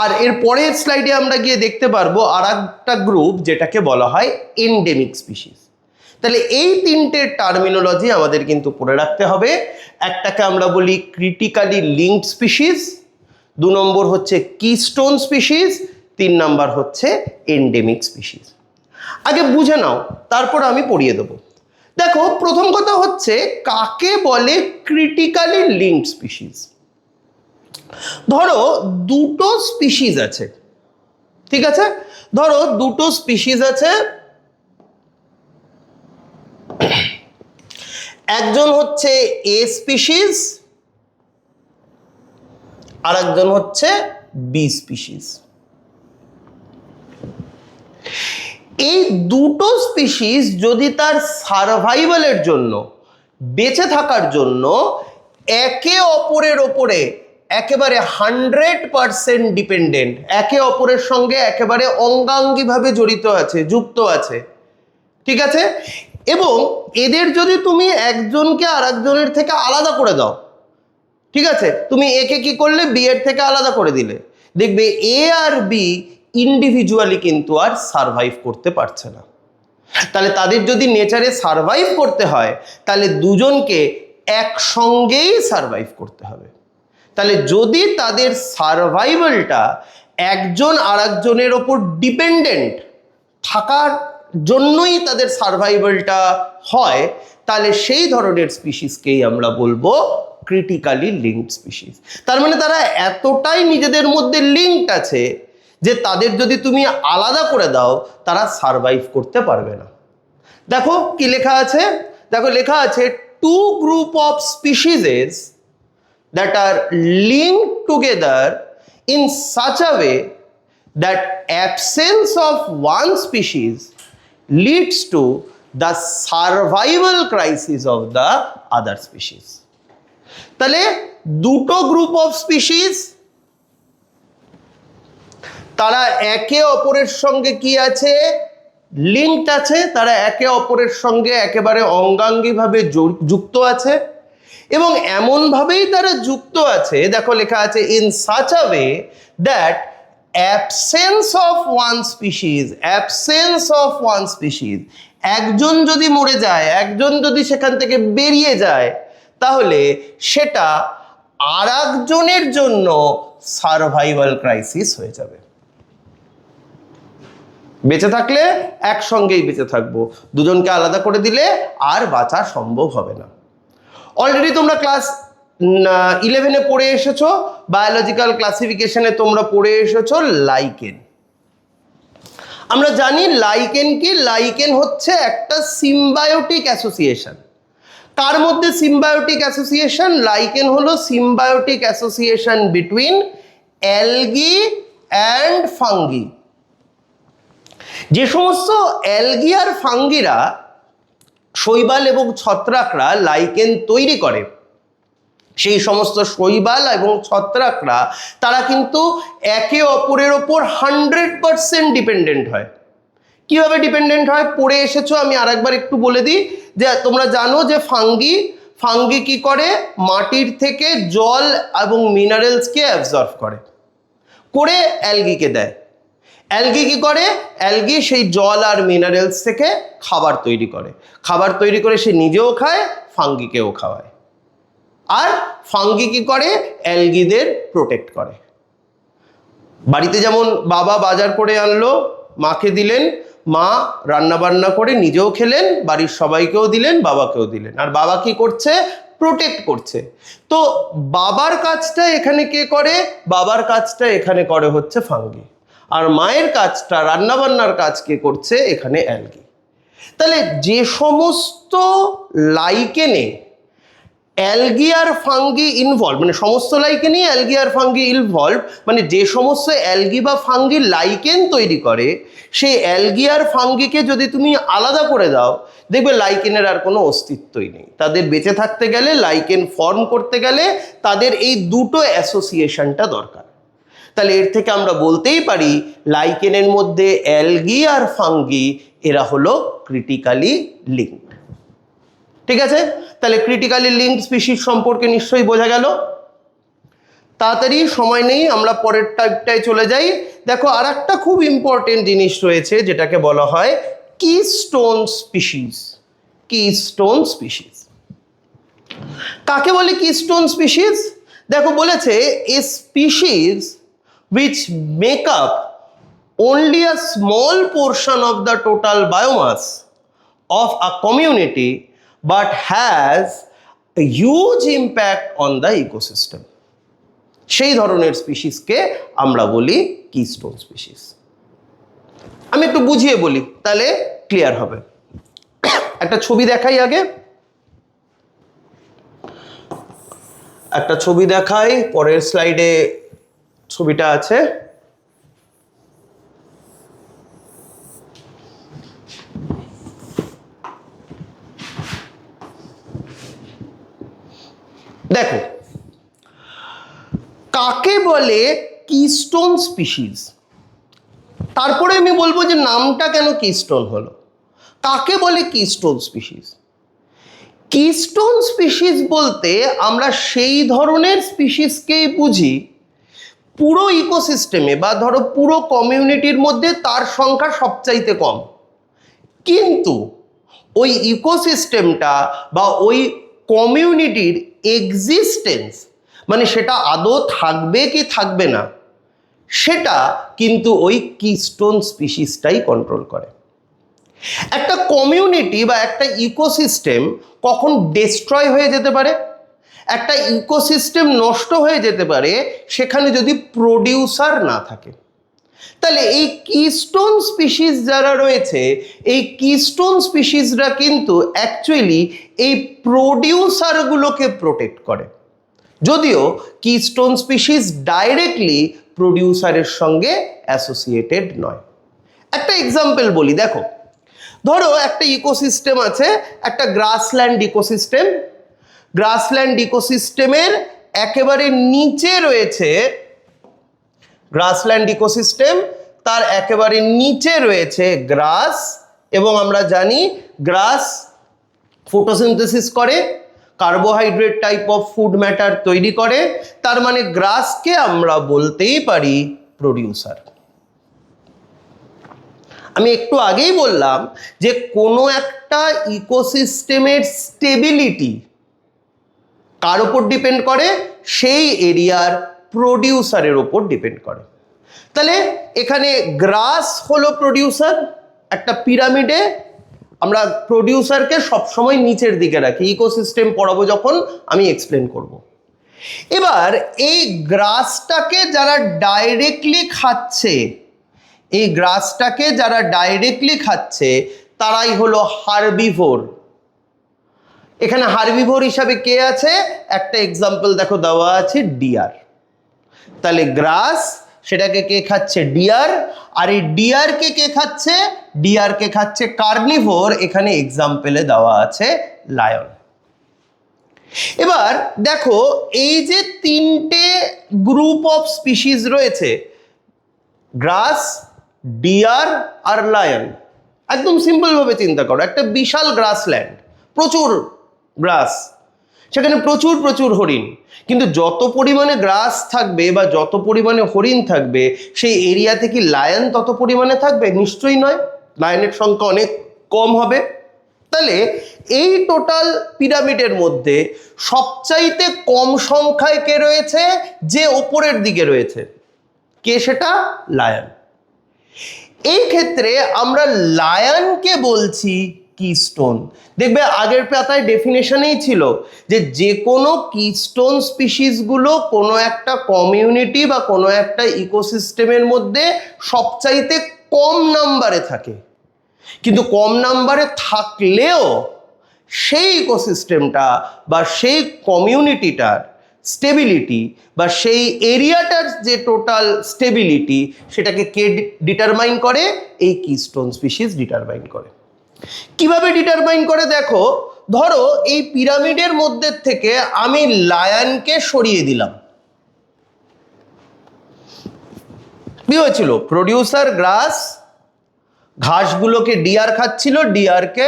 আর এর পরের স্লাইডে আমরা গিয়ে দেখতে পারবো আর একটা গ্রুপ যেটাকে বলা হয় এন্ডেমিক স্পিসিস। তাহলে এই তিনটে টার্মিনোলজি আমাদের কিন্তু পড়ে রাখতে হবে। একটাকে আমরা বলি ক্রিটিক্যালি লিঙ্কড স্পিসিস, 2 নম্বর হচ্ছে কিস্টোন স্পিসিস, 3 নম্বর হচ্ছে এন্ডেমিক স্পিসিস। আগে বুঝে নাও, তারপর আমি পড়িয়ে দেবো। দেখো, প্রথম কথা হচ্ছে কাকে বলে ক্রিটিক্যালি লিঙ্কড স্পিসিস। ধরো দুটো স্পিসিস আছে, ঠিক আছে? ধরো দুটো স্পিসিস আছে, একজন হচ্ছে এ স্পিসিস আর একজন হচ্ছে বি স্পিসিস। এই দুটো স্পিসিস যদি তার সারভাইভালের জন্য, বেঁচে থাকার জন্য একে অপরের ওপরে একেবারে 100% ডিপেন্ডেন্ট, একে অপরের সঙ্গে একেবারে অঙ্গাঙ্গিভাবে জড়িত আছে, যুক্ত আছে, ঠিক আছে? এবং এদের যদি তুমি একজনকে আর একজনের থেকে আলাদা করে দাও, ঠিক আছে, তুমি একে কি করলে বি এর থেকে আলাদা করে দিলে, দেখবে এ আর বি ইন্ডিভিজুয়ালি কিন্তু আর সারভাইভ করতে পারছে না। তাহলে তাদের যদি নেচারে সারভাইভ করতে হয় তাহলে দুজনকে একসঙ্গেই সারভাইভ করতে হবে। তাহলে যদি তাদের সারভাইভালটা একজন আর একজনের ওপর ডিপেন্ডেন্ট থাকার জন্যই তাদের সারভাইভালটা হয়, তাহলে সেই ধরনের স্পিসিসকেই আমরা বলবো ক্রিটিক্যালি লিঙ্কড স্পিসিস। তার মানে তারা এতটাই নিজেদের মধ্যে লিঙ্কড আছে যে তাদের যদি তুমি আলাদা করে দাও তারা সারভাইভ করতে পারবে না। দেখো কি লেখা আছে, দেখো লেখা আছে two group of species that are linked together in such a way that absence of one species leads to the survival crisis of the other species. তাহলে দুটো গ্রুপ অফ স্পিসিস, তারা একে অপরের সঙ্গে কি আছে, লিঙ্কড আছে, তারা একে অপরের সঙ্গে একেবারে অঙ্গাঙ্গিভাবে যুক্ত আছে এবং এমনভাবেই তারা যুক্ত আছে, দেখো লেখা আছে in such a way that absence of one species, একজন যদি মরে যায়, একজন যদি সেখান থেকে বেরিয়ে যায়, তাহলে সেটা আর একজনের জন্য সারভাইভাল ক্রাইসিস হয়ে যাবে। বেঁচে থাকলে একসঙ্গেই বেঁচে থাকবো, দুজনকে আলাদা করে দিলে আর বাঁচা সম্ভব হবে না। অলরেডি তোমরা ক্লাস 11-এ পড়ে এসেছো, বায়োলজিক্যাল ক্লাসিফিকেশনে তোমরা পড়ে এসেছো লাইকেন। আমরা জানি লাইকেন কি, লাইকেন হচ্ছে একটা সিম্বায়োটিক অ্যাসোসিয়েশন। তার মধ্যে সিম্বায়োটিক অ্যাসোসিয়েশন, লাইকেন হলো symbiotic association between algae and fungi. যে সমস্ত অ্যালগি আর ফাঙ্গিরা, শৈবাল এবং ছত্রাকরা লাইকেন তৈরি করে, সেই সমস্ত শৈবাল এবং ছত্রাকরা তারা কিন্তু একে অপরের ওপর 100% ডিপেন্ডেন্ট হয়। কিভাবে ডিপেন্ডেন্ট হয় পড়ে এসেছো, আমি আরেকবার একটু বলে দিই যে তোমরা জানো যে ফাঙ্গি কি করে, মাটির থেকে জল এবং মিনারেলসকে অ্যাবজর্ব করে অ্যালগিকে দেয়। অ্যালগি কি করে, অ্যালগি সেই জল আর মিনারেলস থেকে খাবার তৈরি করে সে নিজেও খায়, ফাঙ্গিকেও খাওয়ায়। আর ফাঙ্গি কি করে, অ্যালগিদের প্রোটেক্ট করে। বাড়িতে যেমন বাবা বাজার করে আনলো, মাকে দিলেন, মা রান্না বান্না করে নিজেও খেলেন, বাড়ির সবাইকেও দিলেন, বাবাকেও দিলেন, আর বাবা কি করছে, প্রোটেক্ট করছে। তো বাবার কাজটা এখানে কে করে, বাবার কাজটা এখানে করে হচ্ছে ফাঙ্গি, আর মায়ের কাজটা রান্নাবান্নার কাজ কে করছে, এখানে অ্যালগি। তাহলে যে সমস্ত লাইকেনে অ্যালগি আর ফাঙ্গি ইনভলভ, মানে সমস্ত লাইকেনই অ্যালগি আর ফাঙ্গি ইনভলভ, মানে যে সমস্ত অ্যালগি বা ফাঙ্গি লাইকেন তৈরি করে, সেই অ্যালগি আর ফাঙ্গিকে যদি তুমি আলাদা করে দাও, দেখবে লাইকেনের আর কোনো অস্তিত্বই নেই। তাদের বেঁচে থাকতে গেলে, লাইকেন ফর্ম করতে গেলে তাদের এই দুটো অ্যাসোসিয়েশনটা দরকার। তাহলে এর থেকে আমরা বলতেই পারি লাইকেনের মধ্যে অ্যালগি আর ফাঙ্গি এরা হলো ক্রিটিক্যালি লিঙ্কড। ঠিক আছে, তাহলে ক্রিটিক্যালি লিঙ্কড স্পিসিস সম্পর্কে নিশ্চয়ই বোঝা গেল। তাড়াতাড়ি, সময় নেই, আমরা পরের টাইপটায় চলে যাই। দেখো আর একটা খুব ইম্পর্টেন্ট জিনিস রয়েছে যেটাকে বলা হয় কিস্টোন স্পিসিস। কিস্টোন স্পিসিস কাকে বলে? কিস্টোন স্পিসিস দেখো বলেছে এ species which make up only a small portion of the total biomass of a community but has a huge impact on the ecosystem. সেই ধরনের স্পিসিসকে আমরা বলি কিস্টোন স্পিসিস। আমি একটু বুঝিয়ে বলি তাহলে ক্লিয়ার হবে। একটা ছবি দেখাই আগে, একটা ছবি দেখাই, পরের স্লাইডে ছবিটা আছে। দেখো কাকে বলে কিস্টোন স্পিসিস, তারপরে আমি বলবো যে নামটা কেন কিস্টোন হলো। কাকে বলে কিস্টোন স্পিসিস? কিস্টোন স্পিসিস বলতে আমরা সেই ধরনের স্পিসিসকেই বুঝি পুরো ইকোসিস্টেমে বা ধরো পুরো কমিউনিটির মধ্যে তার সংখ্যা সবচাইতে কম, কিন্তু ওই ইকোসিস্টেমটা বা ওই কমিউনিটির এক্সিস্টেন্স, মানে সেটা আদৌ থাকবে কি থাকবে না, সেটা কিন্তু ওই কিস্টোন স্পিসিসটাই কন্ট্রোল করে। একটা কমিউনিটি বা একটা ইকোসিস্টেম কখন ডিস্ট্রয় হয়ে যেতে পারে, একটা ইকোসিস্টেম নষ্ট হয়ে যেতে পারে সেখানে যদি প্রোডিউসার না থাকে। তাহলে এই কিস্টোন স্পিসিস যারা রয়েছে, এই কিস্টোন স্পিসিসরা কিন্তু অ্যাকচুয়ালি এই প্রোডিউসারগুলোকে প্রোটেক্ট করে, যদিও কিস্টোন স্পিসিস ডাইরেক্টলি প্রোডিউসারের সঙ্গে অ্যাসোসিয়েটেড নয়। একটা এক্সাম্পল বলি, দেখো ধরো একটা ইকোসিস্টেম আছে, একটা গ্রাসল্যান্ড ইকোসিস্টেম। গ্রাসল্যান্ড ইকোসিস্টেমের একেবারে নিচে রয়েছে গ্রাসল্যান্ড ইকোসিস্টেম, তার একেবারে নিচে রয়েছে গ্রাস, এবং আমরা জানি গ্রাস ফটোসিনথেসিস করে, carbohydrate type of food matter তৈরি করে, তার মানে গ্রাসকে আমরা বলতেই পারি প্রোডিউসার। আমি একটু আগেই বললাম যে কোনো একটা ইকোসিস্টেমের স্টেবিলিটি কার উপর ডিপেন্ড করে, সেই এরিয়ার প্রোডিউসারের উপর ডিপেন্ড করে। তাহলে এখানে গ্রাস হলো প্রোডিউসার। একটা পিরামিডে আমরা প্রোডিউসারকে সবসময় নিচের দিকে রাখি, ইকোসিস্টেম পড়াবো যখন আমি এক্সপ্লেন করব। এবার এই গ্রাসটাকে যারা ডাইরেক্টলি খাচ্ছে, এই গ্রাসটাকে যারা ডাইরেক্টলি খাচ্ছে তারাই হলো হার্বিভোর। এখানে হার্বিভোর হিসাবে কে আছে, একটা এক্সাম্পল দেখো দেওয়া আছে, ডিয়ার। তাহলে গ্রাস সেটাকে কে খাচ্ছে, ডিয়ার। আর এই ডিয়ারকে কে খাচ্ছে, ডিয়ারকে খাচ্ছে কার্নিভোর, এখানে এক্সাম্পলে দেওয়া আছে লায়ন। এবার দেখো এই যে তিনটে গ্রুপ অফ স্পিসিস রয়েছে, গ্রাস, ডিয়ার আর লায়ন, একদম সিম্পল ভাবে চিন্তা করো, একটা বিশাল গ্রাসল্যান্ড, প্রচুর গ্রাস, সেখানে প্রচুর প্রচুর হরিণ, কিন্তু যত পরিমাণে গ্রাস থাকবে বা যত পরিমাণে হরিণ থাকবে সেই এরিয়াতে কি লায়ন তত পরিমাণে থাকবে? নিশ্চয়ই নয়, লায়নের সংখ্যা অনেক কম হবে। তাহলে এই টোটাল পিরামিডের মধ্যে সবচাইতে কম সংখ্যায় কে রয়েছে? যে ওপরের দিকে রয়েছে, কে সেটা? লায়ন। এই ক্ষেত্রে আমরা লায়নকে বলছি কিস্টোন। দেখবে আগের পাতায় ডেফিনেশনেই ছিল যে কোনো কিস্টোন স্পিসিসগুলো কোনো একটা কমিউনিটি বা কোনো একটা ইকোসিস্টেমের মধ্যে সবচাইতে কম নাম্বারে থাকে, কিন্তু কম নাম্বারে থাকলেও সেই ইকোসিস্টেমটা বা সেই কমিউনিটিটার স্টেবিলিটি বা সেই এরিয়াটার যে টোটাল স্টেবিলিটি সেটাকে কে ডিটারমাইন করে? এই কিস্টোন স্পিসিস ডিটারমাইন করে। কিভাবে ডিটারমাইন করে দেখো, ধরো এই পিরামিডের মধ্যে থেকে আমি লায়নকে সরিয়ে দিলাম, কি হয়েছিল? প্রডিউসার গ্রাস, ঘাসগুলোকে ডিয়ার খাচ্ছিল, ডিয়ারকে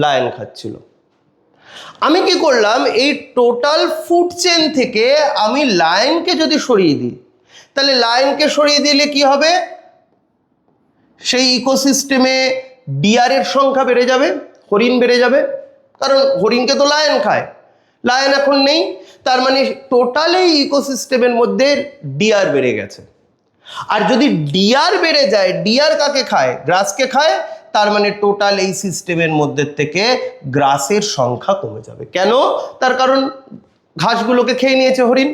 লায়ন খাচ্ছিল। আমি কি করলাম, এই টোটাল ফুড চেন থেকে আমি লায়নকে যদি সরিয়ে দিই, তাহলে লায়নকে সরিয়ে দিলে কি হবে? সেই ইকোসিস্টেমে ডিয়ারের সংখ্যা বেড়ে যাবে, হরিণ বেড়ে যাবে, কারণ হরিণকে তো লায়ন খায়, লায়ন এখন নেই, তার মানে টোটাল এই ইকোসিস্টেমের মধ্যে ডিয়ার বেড়ে গেছে। আর যদি ডিয়ার বেড়ে যায়, ডিয়ার কাকে খায়? গ্রাসকে খায়, তার মানে টোটাল এই সিস্টেমের মধ্যে থেকে গ্রাসের সংখ্যা কমে যাবে। কেন? তার কারণ ঘাসগুলোকে খেয়ে নিয়েছে হরিণ।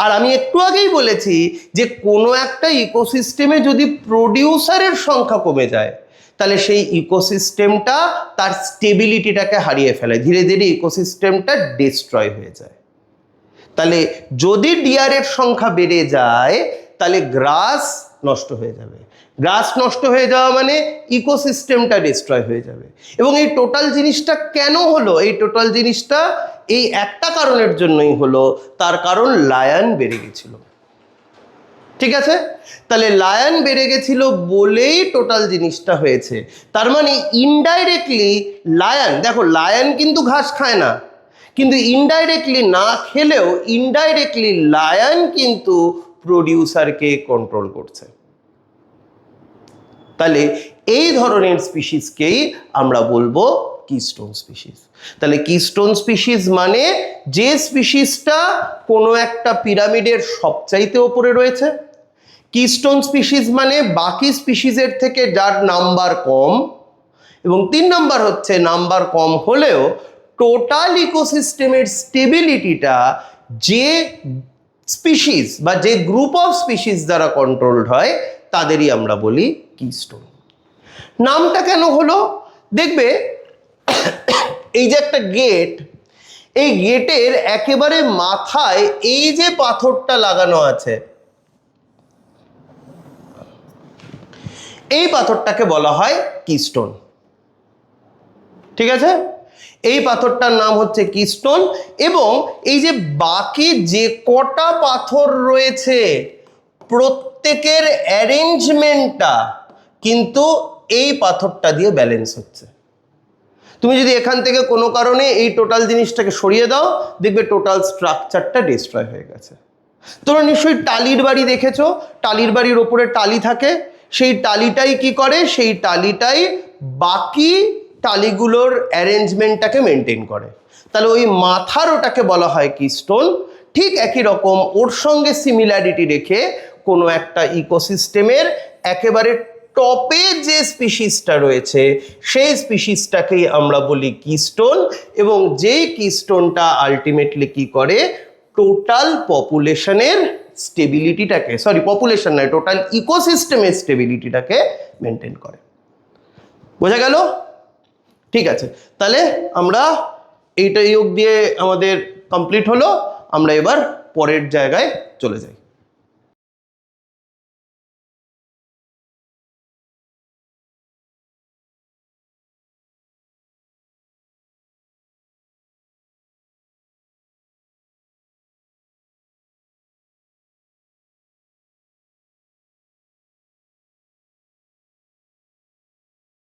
আর আমি একটু আগেই বলেছি যে কোনো একটা ইকোসিস্টেমে যদি প্রডিউসারের সংখ্যা কমে যায়, তাহলে সেই ইকোসিস্টেমটা তার স্টেবিলিটিটাকে হারিয়ে ফেলে, ধীরে ধীরে ইকোসিস্টেমটা ডিস্ট্রয় হয়ে যায়। তাহলে যদি ডিয়ারের সংখ্যা বেড়ে যায় তাহলে গ্রাস নষ্ট হয়ে যাবে, গ্রাস নষ্ট হয়ে যাওয়া মানে ইকোসিস্টেমটা ডিস্ট্রয় হয়ে যাবে। এবং এই টোটাল জিনিসটা কেন হলো? এই টোটাল জিনিসটা এই একটা কারণের জন্যই হলো, তার কারণ লায়ন বেড়ে গেছিল। ঠিক আছে, তাহলে লায়ন বেড়ে গেছিল বলেই টোটাল জিনিসটা হয়েছে। তার মানে ইনডাইরেক্টলি লায়ন, দেখো লায়ন কিন্তু ঘাস খায় না, কিন্তু ইনডাইরেক্টলি না খেলেও ইনডাইরেক্টলি লায়ন কিন্তু প্রডিউসারকে কন্ট্রোল করছে। তাহলে এই ধরনের স্পিসিসকেই আমরা বলবো কিস্টোন স্পিসিস। তাহলে কিস্টোন স্পিসিস মানে যে স্পিসিসটা কোনো একটা পিরামিডের সবচাইতে ওপরে রয়েছে। কিস্টোন স্পিসিস মানে বাকি স্পিসিসের থেকে যার নাম্বার কম, এবং 3 নাম্বার হচ্ছে নাম্বার কম হলেও টোটাল ইকোসিস্টেমের স্টেবিলিটিটা যে স্পিসিস বা যে গ্রুপ অফ স্পিসিস দ্বারা কন্ট্রোলড হয় তাদেরই আমরা বলি কিস্টোন। নামটা কেন হলো? দেখবে এই যে একটা গেট, এই গেটের একেবারে মাথায় এই যে পাথরটা লাগানো আছে, এই পাথরটাকে বলা হয় কিস্টোন। ঠিক আছে, এই পাথরটার নাম হচ্ছে কিস্টোন। এবং এই যে বাকি যে কটা পাথর রয়েছে প্রত্যেকের অ্যারেঞ্জমেন্টটা কিন্তু এই পাথরটা দিয়ে ব্যালেন্স হচ্ছে। তুমি যদি এখান থেকে কোনো কারণে এই টোটাল জিনিসটাকে সরিয়ে দাও, দেখবে টোটাল স্ট্রাকচারটা ডিস্ট্রয় হয়ে গেছে। তোমরা নিশ্চয়ই টালির বাড়ি দেখেছো, টালির বাড়ির ওপরে টালি থাকে, সেই টালিটাই কি করে? সেই টালিটাই বাকি টালিগুলোর অ্যারেঞ্জমেন্টটাকে মেনটেন করে। তাহলে ওই মাথার ওটাকে বলা হয় কিস্টোন। ঠিক একই রকম ওর সঙ্গে সিমিলারিটি রেখে কোনো একটা ইকোসিস্টেমের একেবারে টপে যে স্পিসিসটা রয়েছে সেই স্পিসিসটাকেই আমরা বলি কিস্টোন। এবং যেই কিস্টোনটা আলটিমেটলি কি করে? টোটাল পপুলেশনের স্টেবিলিটিটাকে, সরি পপুলেশন নয়, টোটাল ইকোসিস্টেমের স্টেবিলিটিটাকে মেনটেন করে। বোঝা গেল? ঠিক আছে, তাহলে আমরা এইটা যোগ দিয়ে আমাদের কমপ্লিট হলো। আমরা এবার পরের জায়গায় চলে যাই।